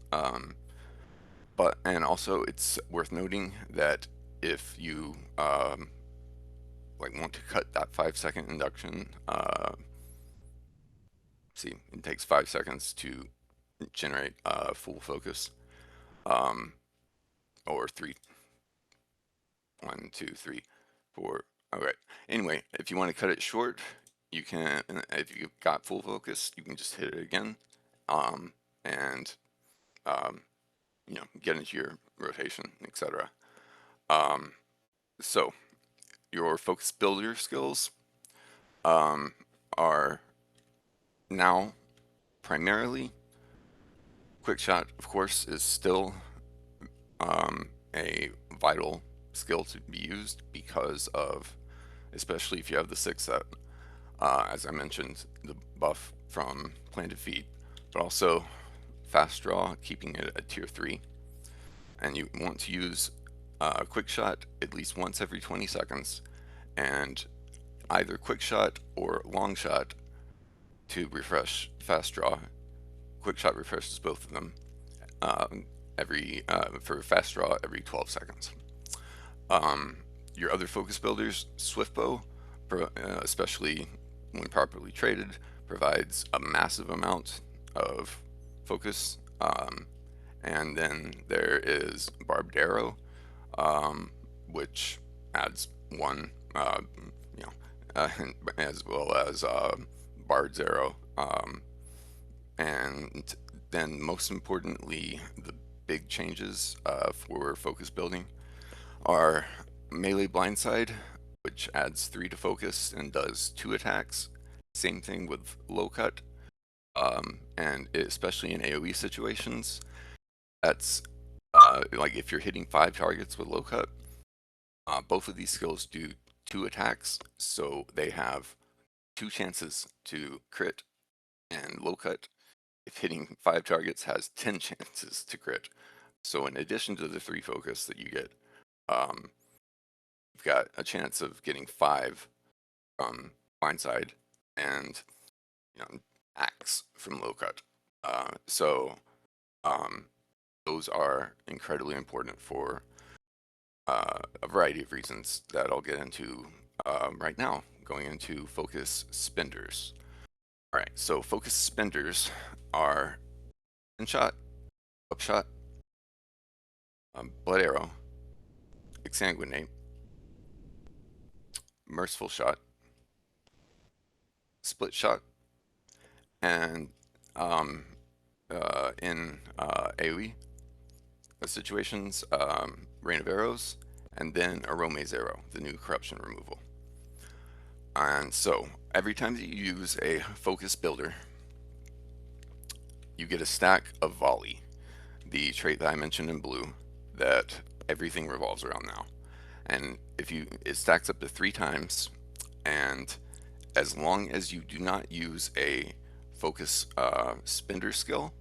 And also it's worth noting that if you like want to cut that 5-second induction, see, it takes 5 seconds to generate full focus, um, or three, 1, 2, 3, 4. All right. Anyway, if you want to cut it short, you can. If you've got full focus, you can just hit it again, and um, get into your rotation, etc. Um, so your focus builder skills um, are now primarily quick shot. Of course, is still a vital skill to be used because of, especially if you have the 6 set. As I mentioned, the buff from planted feet, but also fast draw, keeping it at tier 3. And you want to use quick shot at least once every 20 seconds, and either quick shot or long shot to refresh fast draw. Quick shot refreshes both of them for fast draw every 12 seconds. Your other focus builders, Swift Bow, especially when properly traded, provides a massive amount of focus. And then there is Barbed Arrow, which adds one, as well as Bard's Arrow. And then most importantly, the big changes for focus building are melee blindside, which adds 3 to focus and does 2 attacks. Same thing with low cut, and especially in AoE situations, that's like if you're hitting 5 targets with low cut, both of these skills do 2 attacks, so they have 2 chances to crit, and low cut, if hitting 5 targets, has 10 chances to crit. So in addition to the 3 focus that you get, um, you've got a chance of getting 5 from blindside and axe from low cut. So those are incredibly important for a variety of reasons that I'll get into right now, going into focus spenders. All right, so focus spenders are shot, upshot, blood arrow, exsanguinate, merciful shot, split shot, and in AoE situations, Rain of Arrows, and then Arome's Arrow, the new corruption removal. And so every time that you use a focus builder, you get a stack of volley, the trait that I mentioned in blue that everything revolves around now. And it stacks up to 3 times, and as long as you do not use a focus spender skill,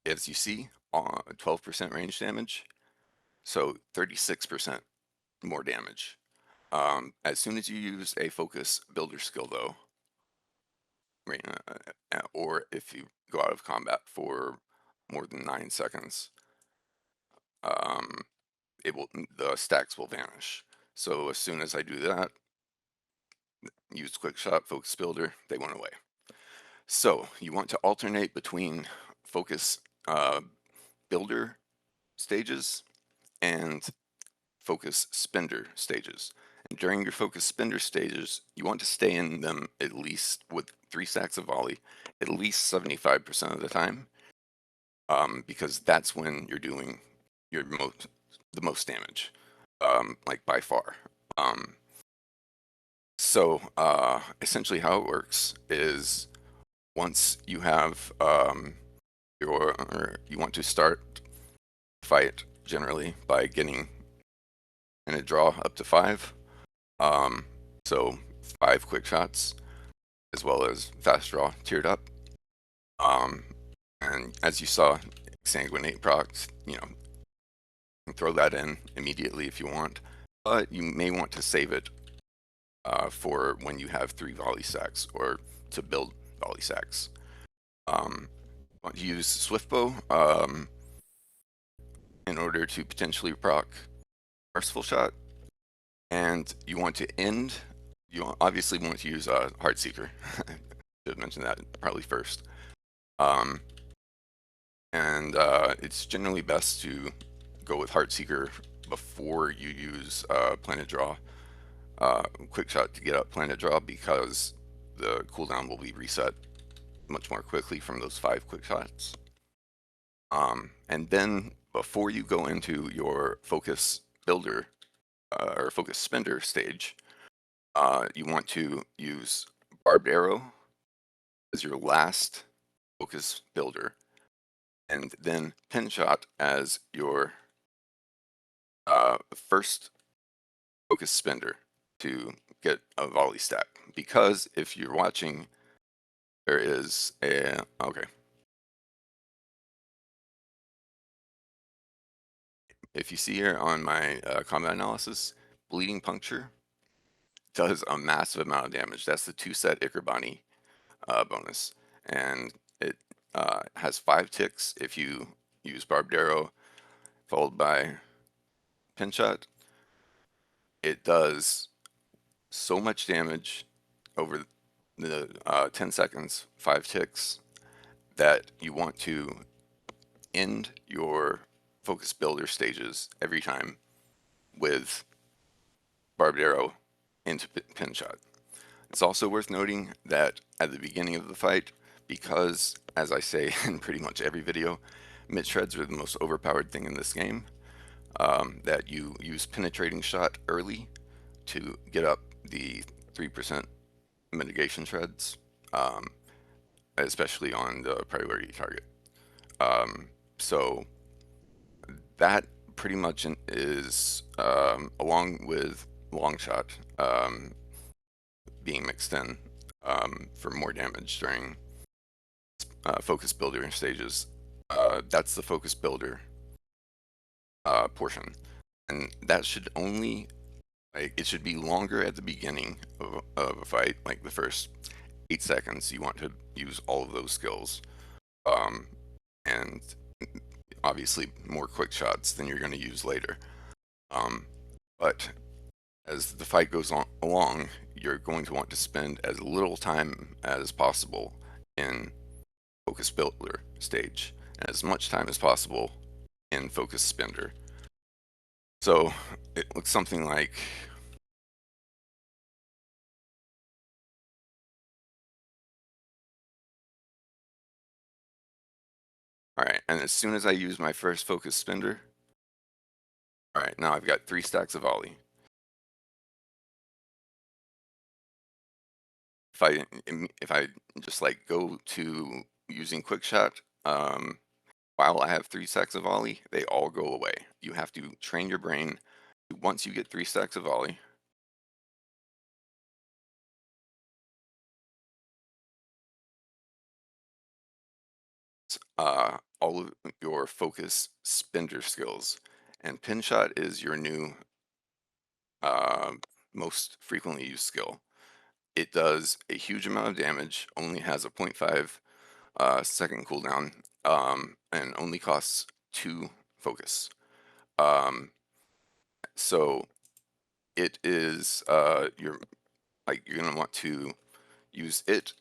as you see, 12% range damage, so 36% more damage. As soon as you use a focus builder skill, though, right, or if you go out of combat for more than 9 seconds, um, the stacks will vanish. So as soon as I do that, use quick shot, focus builder, they went away. So you want to alternate between focus builder stages and focus spender stages. And during your focus spender stages, you want to stay in them at least with 3 stacks of volley, at least 75% of the time, because that's when you're doing the most damage, like by far. So essentially how it works is once you have you want to start fight generally by getting in a draw up to 5. Um, so 5 quick shots as well as fast draw tiered up. Um, and as you saw, Sanguinate procs, you can throw that in immediately if you want, but you may want to save it for when you have 3 volley stacks or to build volley stacks. Want to use Swiftbow in order to potentially proc Merciful Shot, and you want to end. You obviously want to use Heartseeker. Should have mentioned that probably first. Um, and it's generally best to go with Heartseeker before you use Planet Draw, Quick Shot to get up Planet Draw, because the cooldown will be reset much more quickly from those 5 quick shots. And then before you go into your focus builder or focus spender stage, you want to use Barbed Arrow as your last focus builder, and then Pin Shot as your first focus spender to get a volley stack. Because if you're watching, there is a okay. If you see here on my combat analysis, Bleeding Puncture does a massive amount of damage. That's the 2-set Ikerbani bonus, and it has 5 ticks if you use Barbed Arrow followed by Pin Shot. It does so much damage over the 10 seconds, 5 ticks, that you want to end your focus builder stages every time with Barbed Arrow into Pin Shot. It's also worth noting that at the beginning of the fight, because, as I say in pretty much every video, mid shreds are the most overpowered thing in this game, that you use Penetrating Shot early to get up the 3% mitigation shreds, especially on the priority target. So that pretty much is, along with Long Shot being mixed in for more damage during focus builder stages. That's the focus builder portion, and that should only, like, it should be longer at the beginning of a fight, like the first 8 seconds. You want to use all of those skills, and obviously more quick shots than you're going to use later. But as the fight goes along, you're going to want to spend as little time as possible in focus builder stage, and as much time as possible in focus spender. So it looks something like All right, and as soon as I use my first focus spender, all right, now I've got 3 stacks of volley. If I just like go to using quick shot, while I have 3 stacks of volley, they all go away. You have to train your brain once you get 3 stacks of volley, all of your focus spender skills. And pin shot is your new uh, most frequently used skill. It does a huge amount of damage, only has a zero point 0.5 second cooldown, and only costs 2 focus. So it is you're gonna want to use it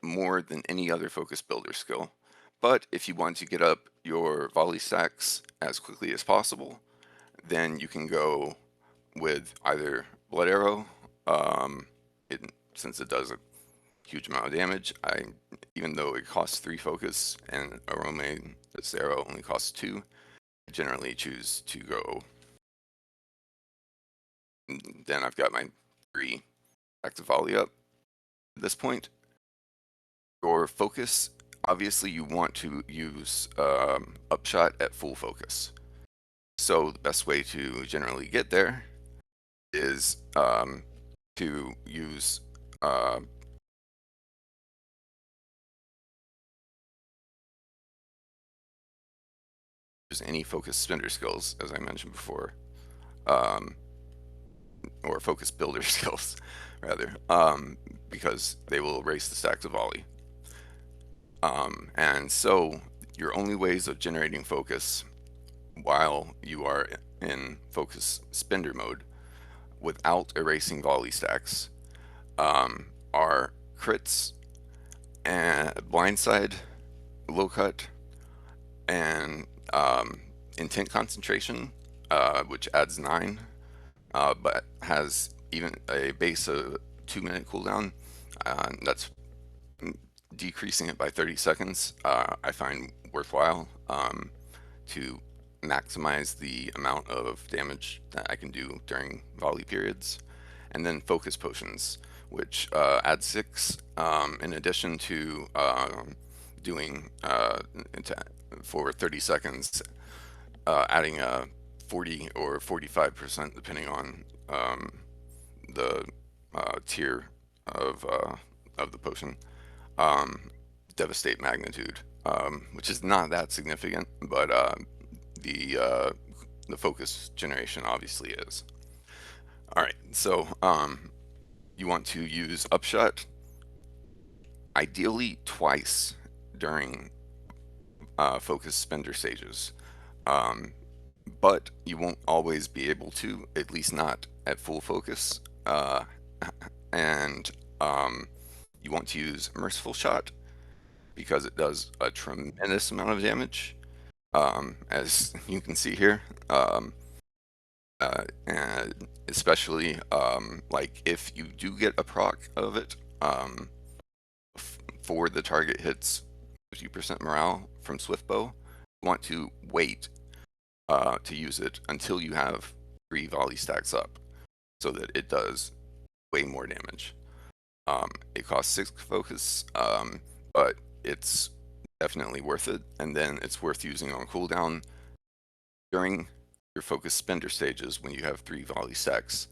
more than any other focus builder skill. But if you want to get up your volley stacks as quickly as possible, then you can go with either Blood Arrow, um, it, since it does a huge amount of damage. Even though it costs 3 focus and Arome, this arrow only costs 2, I generally choose to go. Then I've got my 3 active volley up. At this point, your focus, obviously you want to use upshot at full focus. So the best way to generally get there is to uh, use any focus spender skills, as I mentioned before, um, or focus builder skills, rather, because they will erase the stacks of volley. And so your only ways of generating focus while you are in focus spender mode without erasing volley stacks are crits and blindside, low cut, and intent concentration, which adds 9, but has even a base of 2-minute cooldown. That's decreasing it by 30 seconds. I find worthwhile to maximize the amount of damage that I can do during volley periods. And then focus potions, which add 6 in addition to doing for 30 seconds, adding a 40 or 45% depending on the tier of the potion. Devastate magnitude, which is not that significant, but the uh, the focus generation obviously is. All right, so you want to use upshot ideally twice during focus spender stages, but you won't always be able to, at least not at full focus. And you want to use merciful shot because it does a tremendous amount of damage, as you can see here. And especially like if you do get a proc of it, for the target hits 50% morale from Swiftbow, you want to wait to use it until you have 3 volley stacks up so that it does way more damage. It costs 6 focus, but it's definitely worth it, and then it's worth using on cooldown during your focus spender stages when you have 3 volley stacks,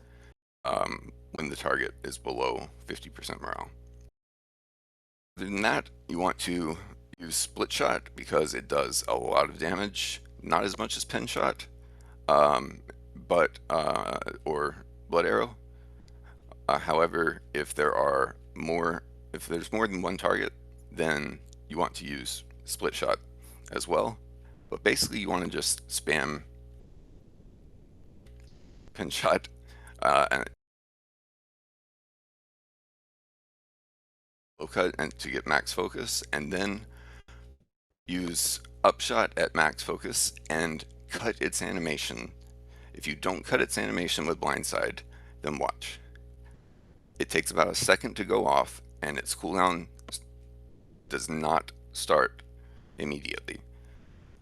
when the target is below 50% morale. Other than that, you want to use split shot because it does a lot of damage, not as much as pin shot, but or blood arrow. However, if there's more than one target, then you want to use split shot as well. But basically, you want to just spam pin shot and low cut and to get max focus, and then use upshot at max focus and cut its animation. If you don't cut its animation with blindside, then watch. It takes about a second to go off, and its cooldown does not start immediately.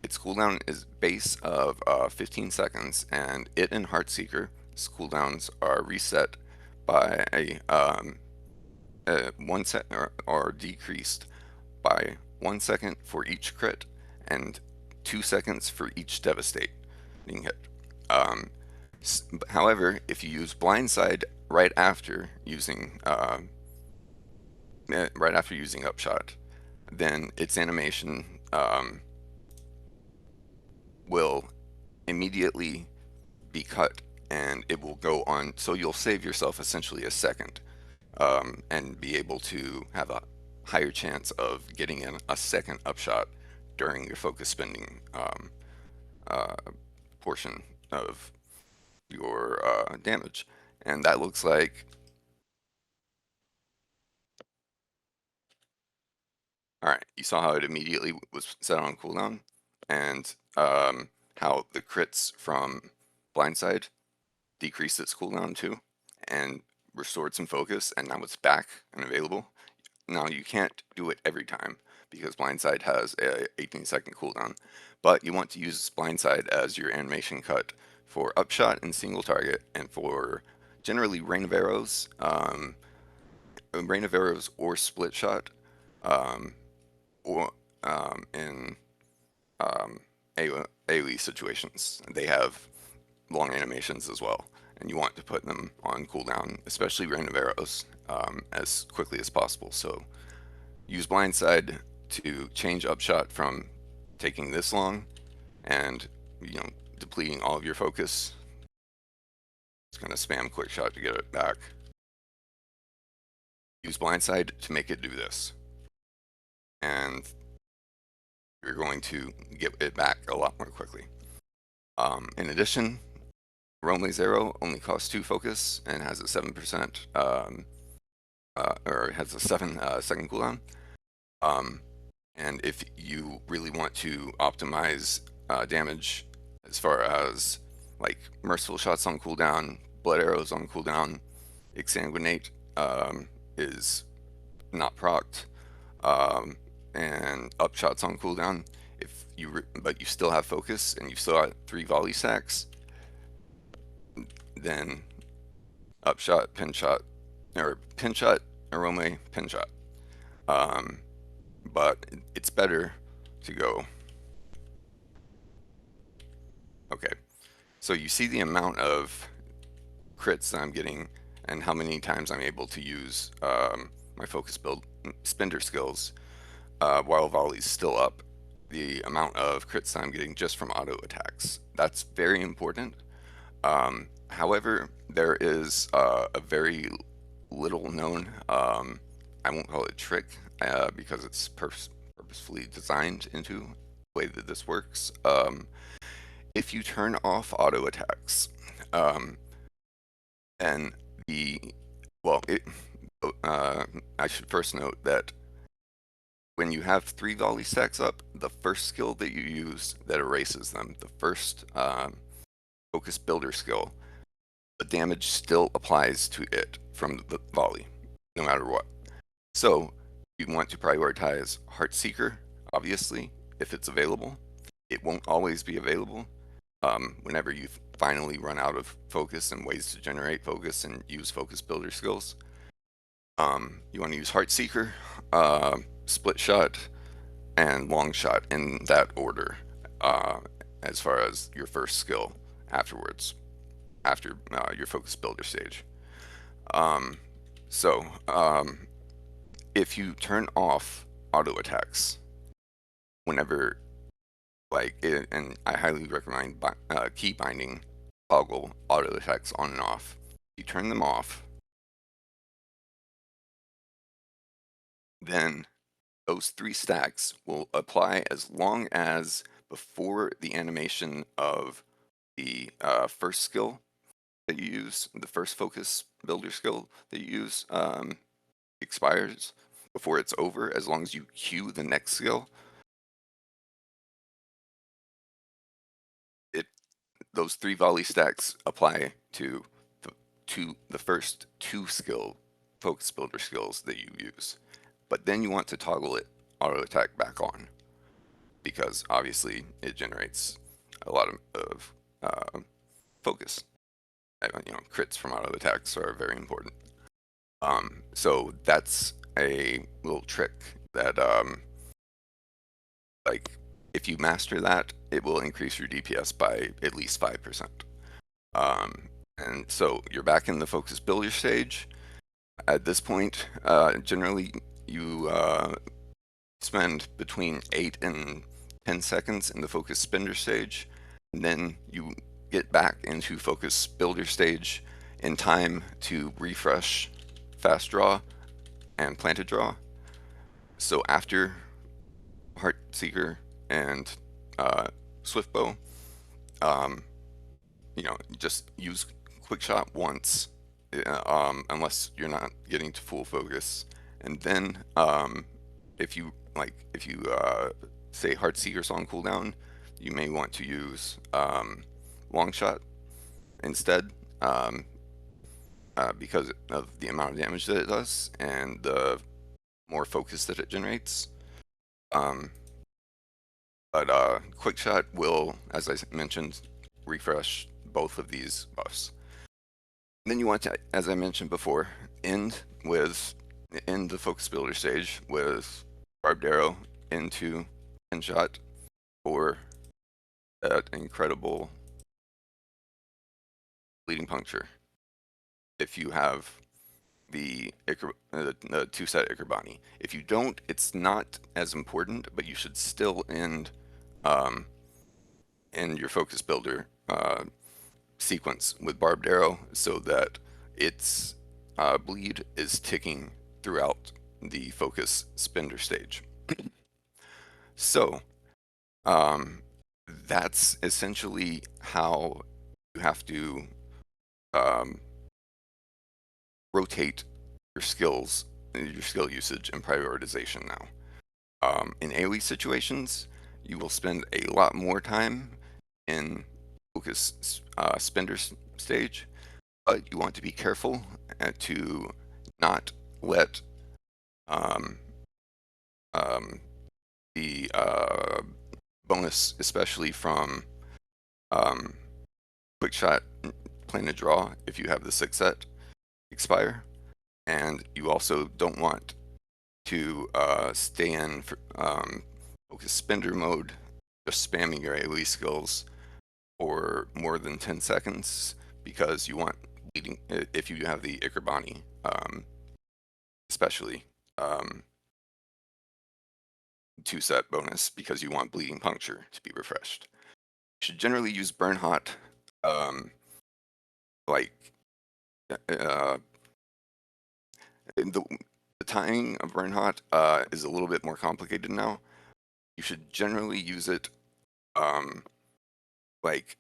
Its cooldown is base of 15 seconds, and it and Heartseeker's cooldowns are reset by a 1 second or decreased by 1 second for each crit and 2 seconds for each devastating hit. Um, However, if you use Blindside right after using Upshot, then its animation will immediately be cut, and it will go on. So you'll save yourself essentially a second, and be able to have a higher chance of getting in a second Upshot during your focus spending uh, portion of your damage. And that looks like, all right, you saw how it immediately was set on cooldown, and how the crits from Blindside decreased its cooldown too, and restored some focus, and now it's back and available. Now you can't do it every time because Blindside has a 18-second cooldown, but you want to use Blindside as your animation cut for Upshot and single target, and for generally Rain of Arrows or Split Shot, um, or in AoE situations. They have long animations as well, and you want to put them on cooldown, especially Rain of Arrows, as quickly as possible. So use Blindside to change Upshot from taking this long and, depleting all of your focus. It's going to spam Quick Shot to get it back. Use Blindside to make it do this, and you're going to get it back a lot more quickly. In addition, Rome's Arrow only costs 2 focus and has a 7%, or has a 7 second cooldown. And if you really want to optimize damage as far as like Merciful Shots on cooldown, Blood Arrows on cooldown, Exsanguinate is not procced, and Upshots on cooldown. But you still have focus and you still got 3 volley stacks, then Upshot, Pinshot, or Pinshot, Arome, Pinshot. But it's better to go. Okay, so you see the amount of crits that I'm getting and how many times I'm able to use my focus build spender skills while volley's still up. The amount of crits that I'm getting just from auto attacks. That's very important. However, there is a very little known, I won't call it trick, because it's purposefully designed into the way that this works. If you turn off auto attacks, and I should first note that when you have 3 volley stacks up, the first skill that you use that erases them, the first focus builder skill, the damage still applies to it from the volley, no matter what. So you want to prioritize Heartseeker, obviously, if it's available. It won't always be available. Whenever you finally run out of focus and ways to generate focus and use focus builder skills, you want to use Heartseeker, Split Shot, and Long Shot in that order, as far as your first skill afterwards, after your focus builder stage. So if you turn off auto attacks whenever, and I highly recommend key binding toggle auto attacks on and off. You turn them off, then those 3 stacks will apply as long as before the animation of the first skill that you use, the first focus builder skill that you use, expires, before it's over. As long as you queue the next skill, those 3 volley stacks apply to the first 2 skill focus builder skills that you use. But then you want to toggle it auto attack back on. because obviously it generates a lot of focus. Crits from auto attacks are very important. So that's a little trick that like if you master that, it will increase your DPS by at least 5%. And so you're back in the focus builder stage. At this point, generally you spend between 8 and 10 seconds in the focus spender stage, and then you get back into focus builder stage in time to refresh fast draw and planted draw. So after Heart Seeker and Swift Bow, um, just use quick shot once, unless you're not getting to full focus, and then if you say Heart Seeker's on cooldown, you may want to use long shot instead, because of the amount of damage that it does and the more focus that it generates. But quick shot will, as I mentioned, refresh both of these buffs. And then you want to, as I mentioned before, end the focus builder stage with barbed arrow into end shot for that incredible bleeding puncture. If you have the two set Ikerbani. If you don't, it's not as important, but you should still end your focus builder sequence with barbed arrow so that its bleed is ticking throughout the focus spender stage. So that's essentially how you have to rotate your skills, your skill usage and prioritization now. In AoE situations, you will spend a lot more time in focus spender stage, but you want to be careful to not let um, the bonus, especially from quick shot planted draw, if you have the 6 set, expire. And you also don't want to stay in focus spender mode, just spamming your AoE skills for more than 10 seconds, because you want bleeding, if you have the Ikerbani, especially 2 set bonus, because you want bleeding puncture to be refreshed. You should generally use burn hot, like the timing of burn hot is a little bit more complicated now. You should generally use it like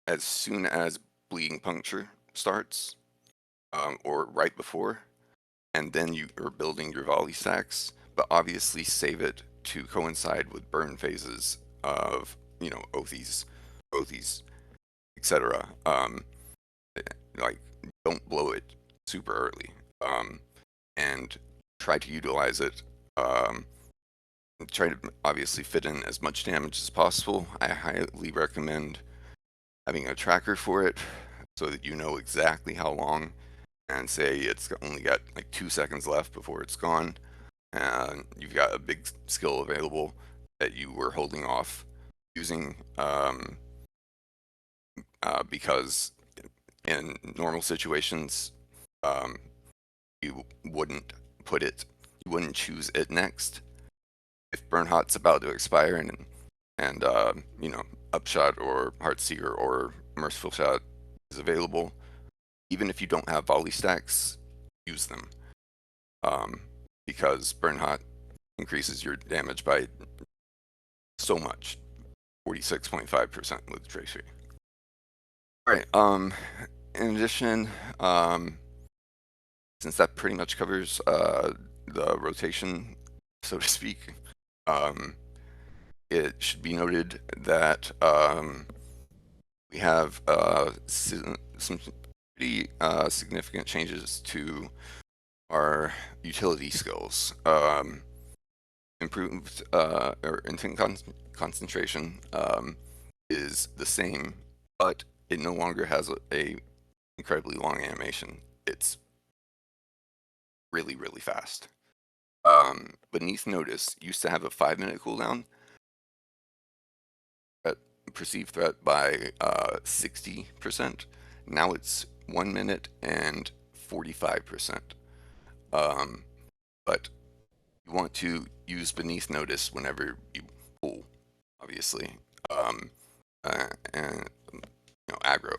as soon as bleeding puncture starts, or right before, and then you are building your volley stacks, but obviously save it to coincide with burn phases of, Oathies, etc. Like, don't blow it super early, and try to utilize it. Try to obviously fit in as much damage as possible. I highly recommend having a tracker for it so that you know exactly how long, and say it's only got like 2 seconds left before it's gone, and you've got a big skill available that you were holding off using, because in normal situations, you wouldn't you wouldn't choose it next if Burn Hot's about to expire and Upshot or Heartseeker or Merciful Shot is available. Even if you don't have volley stacks, use them, because Burn Hot increases your damage by so much, 46.5% with Tracery. All right. In addition, since that pretty much covers the rotation, so to speak, it should be noted that we have some pretty significant changes to our utility skills. improved or intent concentration is the same, but it no longer has a incredibly long animation. It's really, really fast. Beneath Notice used to have a 5-minute cooldown, at perceived threat by 60%. Now it's 1 minute and 45%. Um, but you want to use Beneath Notice whenever you pull, obviously, and aggro.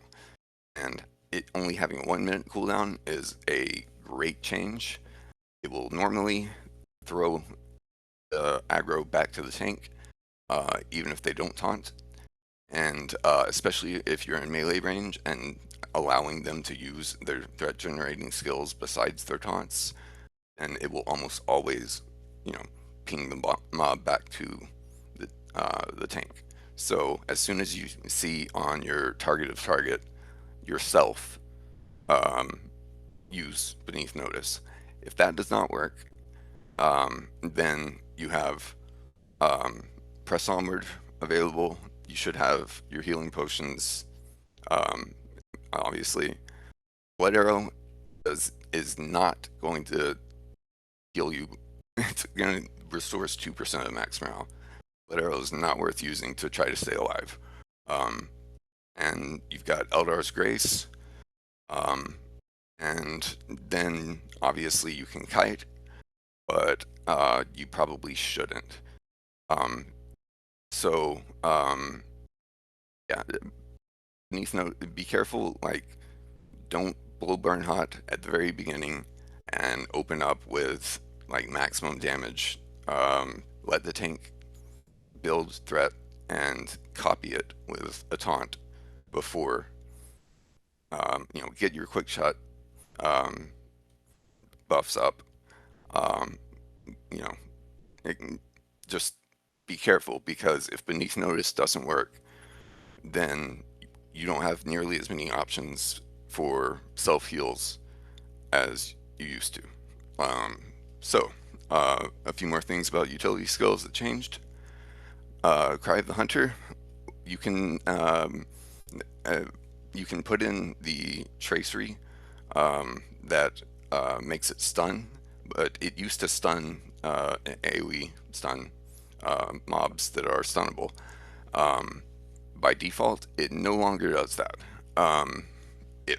And it only having a 1-minute cooldown is a great change. It will normally throw the aggro back to the tank, even if they don't taunt, and especially if you're in melee range and allowing them to use their threat generating skills besides their taunts, and it will almost always, you know, ping the mob back to the tank. So as soon as you see on your target of target yourself, um, use Beneath Notice. If that does not work, then you have um, Press Onward available. You should have your healing potions, um, obviously. Blood Arrow is not going to heal you. It's going to restores 2% of max morale. Blood Arrow is not worth using to try to stay alive. Um, and you've got Eldar's Grace, um, and then obviously you can kite, but you probably shouldn't. Um, so yeah, Beneath Note, be careful. Like, don't blow burn hot at the very beginning and open up with like maximum damage. Let the tank build threat and copy it with a taunt before get your quick shot um, buffs up. Um, you know, it, just be careful, because if Beneath Notice doesn't work, then you don't have nearly as many options for self heals as you used to. Um, so, a few more things about utility skills that changed. Cry of the Hunter, you can uh, you can put in the tracery that makes it stun, but it used to stun AoE stun mobs that are stunnable. Um, by default, it no longer does that.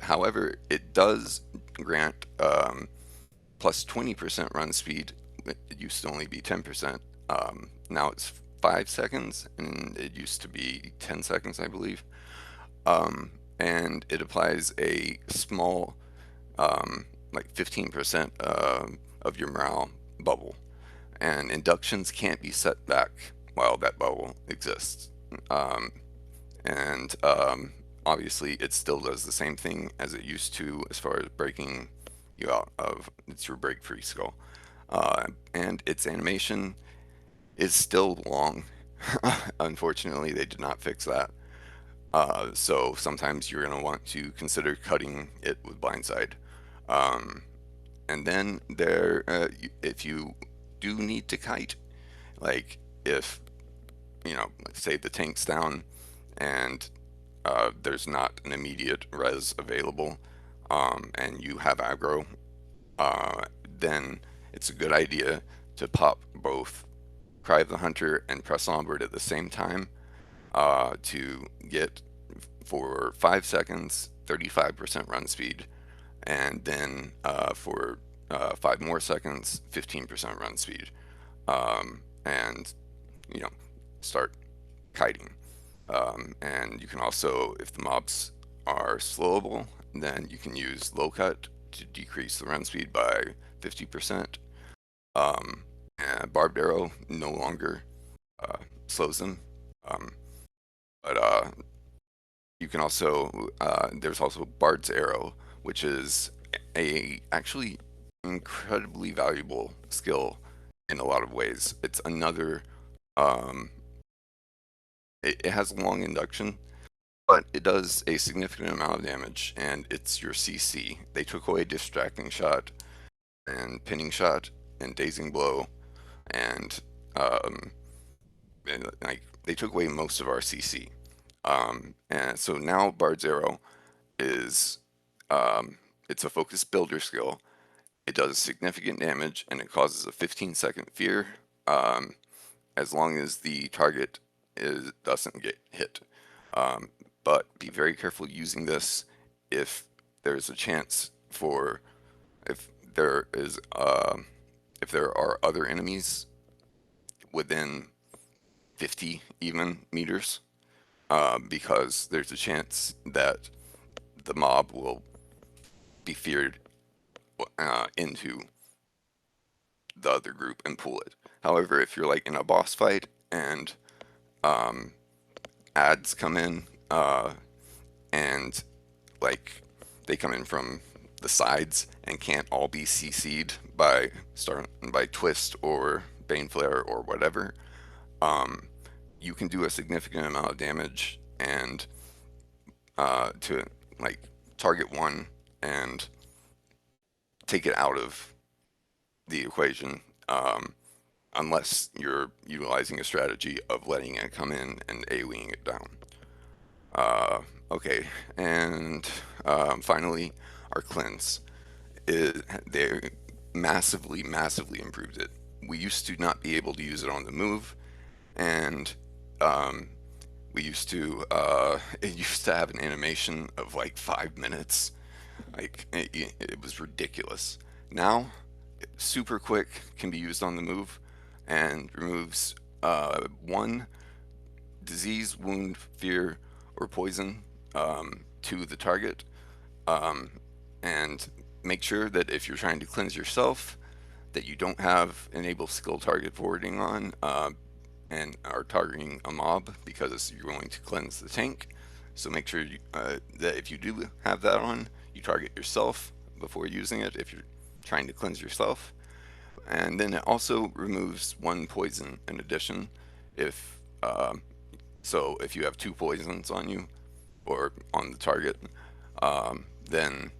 However, it does grant plus 20% run speed. It used to only be 10%. Now it's 5 seconds, and it used to be 10 seconds, I believe. And it applies a small, like 15% of your morale bubble. And inductions can't be set back while that bubble exists. Um, and obviously, it still does the same thing as it used to as far as breaking you out of it's your break free skull. And its animation is still long. Unfortunately, they did not fix that. So sometimes you're going to want to consider cutting it with blindside. Um, and then if you do need to kite, like if say the tank's down and there's not an immediate res available, and you have aggro, then it's a good idea to pop both Cry of the Hunter and Press Onward at the same time, to get, for 5 seconds, 35% run speed, and then for 5 more seconds, 15% run speed, and start kiting. And you can also, if the mobs are slowable, then you can use low cut to decrease the run speed by 50%. And barbed arrow no longer slows them. Um, but you can also, there's also Bard's Arrow, which is a actually incredibly valuable skill in a lot of ways. It's another, um, it has long induction, but it does a significant amount of damage, and it's your CC. They took away Distracting Shot and Pinning Shot and Dazing Blow, and Um, and, like they took away most of our CC. And so now Bard's Arrow is it's a focused builder skill. It does significant damage and it causes a 15-second fear um, as long as the target doesn't get hit. Um, but be very careful using this if there's a chance for if there is if there are other enemies within 50 even meters, because there's a chance that the mob will be feared into the other group and pull it. However, if you're like in a boss fight and um, ads come in and like they come in from the sides and can't all be CC'd by Twist or Baneflare or whatever, um, you can do a significant amount of damage and to like target one and take it out of the equation, unless you're utilizing a strategy of letting it come in and AoEing it down. Uh, okay, and finally, our cleanse. They massively, massively improved it. We used to not be able to use it on the move, and um, we used to it used to have an animation of like 5 minutes. Like it was ridiculous. Now, super quick, can be used on the move, and removes one disease, wound, fear, or poison to the target. Um, and make sure that if you're trying to cleanse yourself, that you don't have enable skill target forwarding on and are targeting a mob because you're going to cleanse the tank. So make sure that if you do have that on, you target yourself before using it if you're trying to cleanse yourself. And then it also removes one poison in addition if so if you have two poisons on you or on the target, then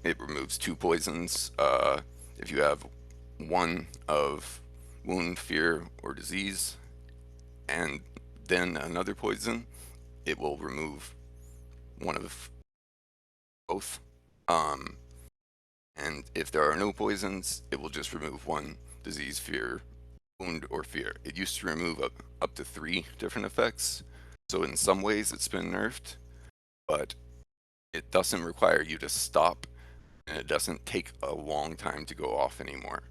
it removes two poisons. If you have one of wound, fear, or disease, and then another poison, it will remove one of both. Um, and if there are no poisons, it will just remove one disease, fear, wound, or fear. It used to remove up to 3 different effects. So in some ways it's been nerfed, but it doesn't require you to stop and it doesn't take a long time to go off anymore.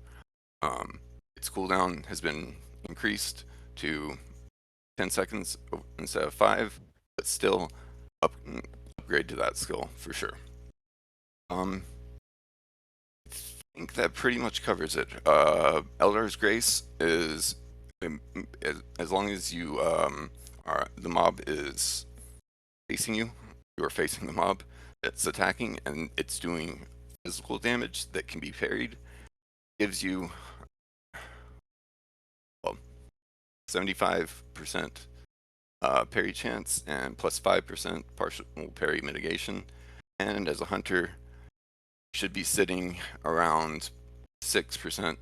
Its cooldown has been increased to 10 seconds instead of 5, but still upgrade to that skill for sure. I think that pretty much covers it. Eldar's Grace is as long as you are the mob is facing you, you are facing the mob that's attacking, and it's doing physical damage that can be parried. Gives you well 75% parry chance and plus 5% partial parry mitigation. And as a hunter, you should be sitting around 6%,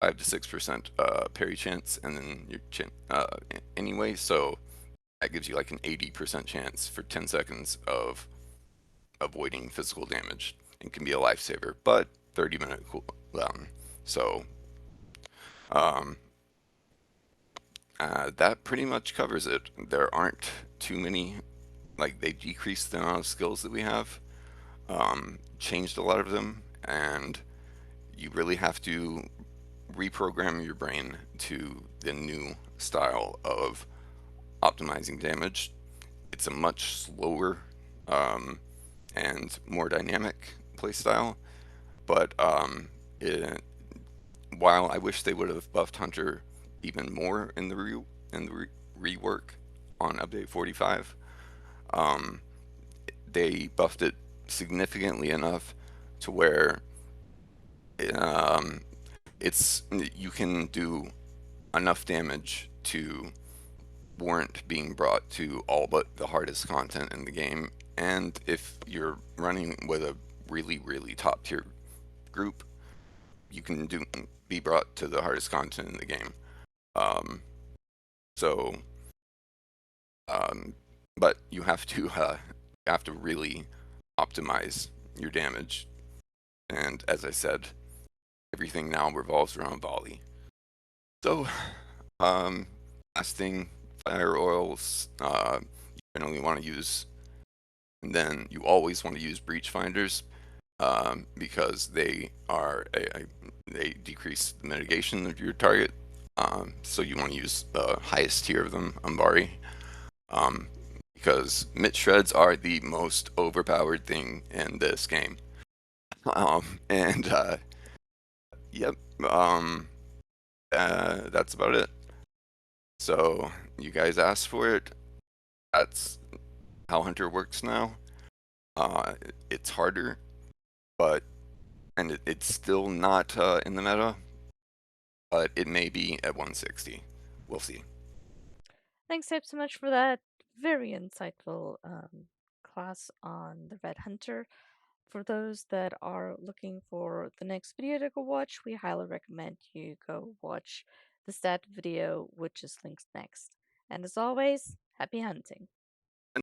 5 to 6% parry chance, and then your chin anyway. So that gives you like an 80% chance for 10 seconds of avoiding physical damage and can be a lifesaver, but 30-minute cooldown. So um, that pretty much covers it. There aren't too many, like they decreased the amount of skills that we have, changed a lot of them, and you really have to reprogram your brain to the new style of optimizing damage. It's a much slower and more dynamic playstyle, but while I wish they would have buffed Hunter even more in the rework on update 45, um, they buffed it significantly enough to where um, it's you can do enough damage to warrant being brought to all but the hardest content in the game. And if you're running with a really, really top tier group, you can be brought to the hardest content in the game. Um, so, um, but you have to really optimize your damage. And as I said, everything now revolves around volley. So, um, last thing, fire oils. You generally want to use, and then you always want to use breach finders, because they decrease the mitigation of your target. So you want to use the highest tier of them, Umbari, um, because Mit shreds are the most overpowered thing in this game. And yep, um, that's about it. So you guys asked for it. That's how Hunter works now. It's harder, but it's still not in the meta, but it may be at 160. We'll see.
Thanks, Abe, so much for that very insightful class on the Red Hunter. For those that are looking for the next video to go watch, we highly recommend you go watch the stat video, which is linked next. And as always, happy hunting.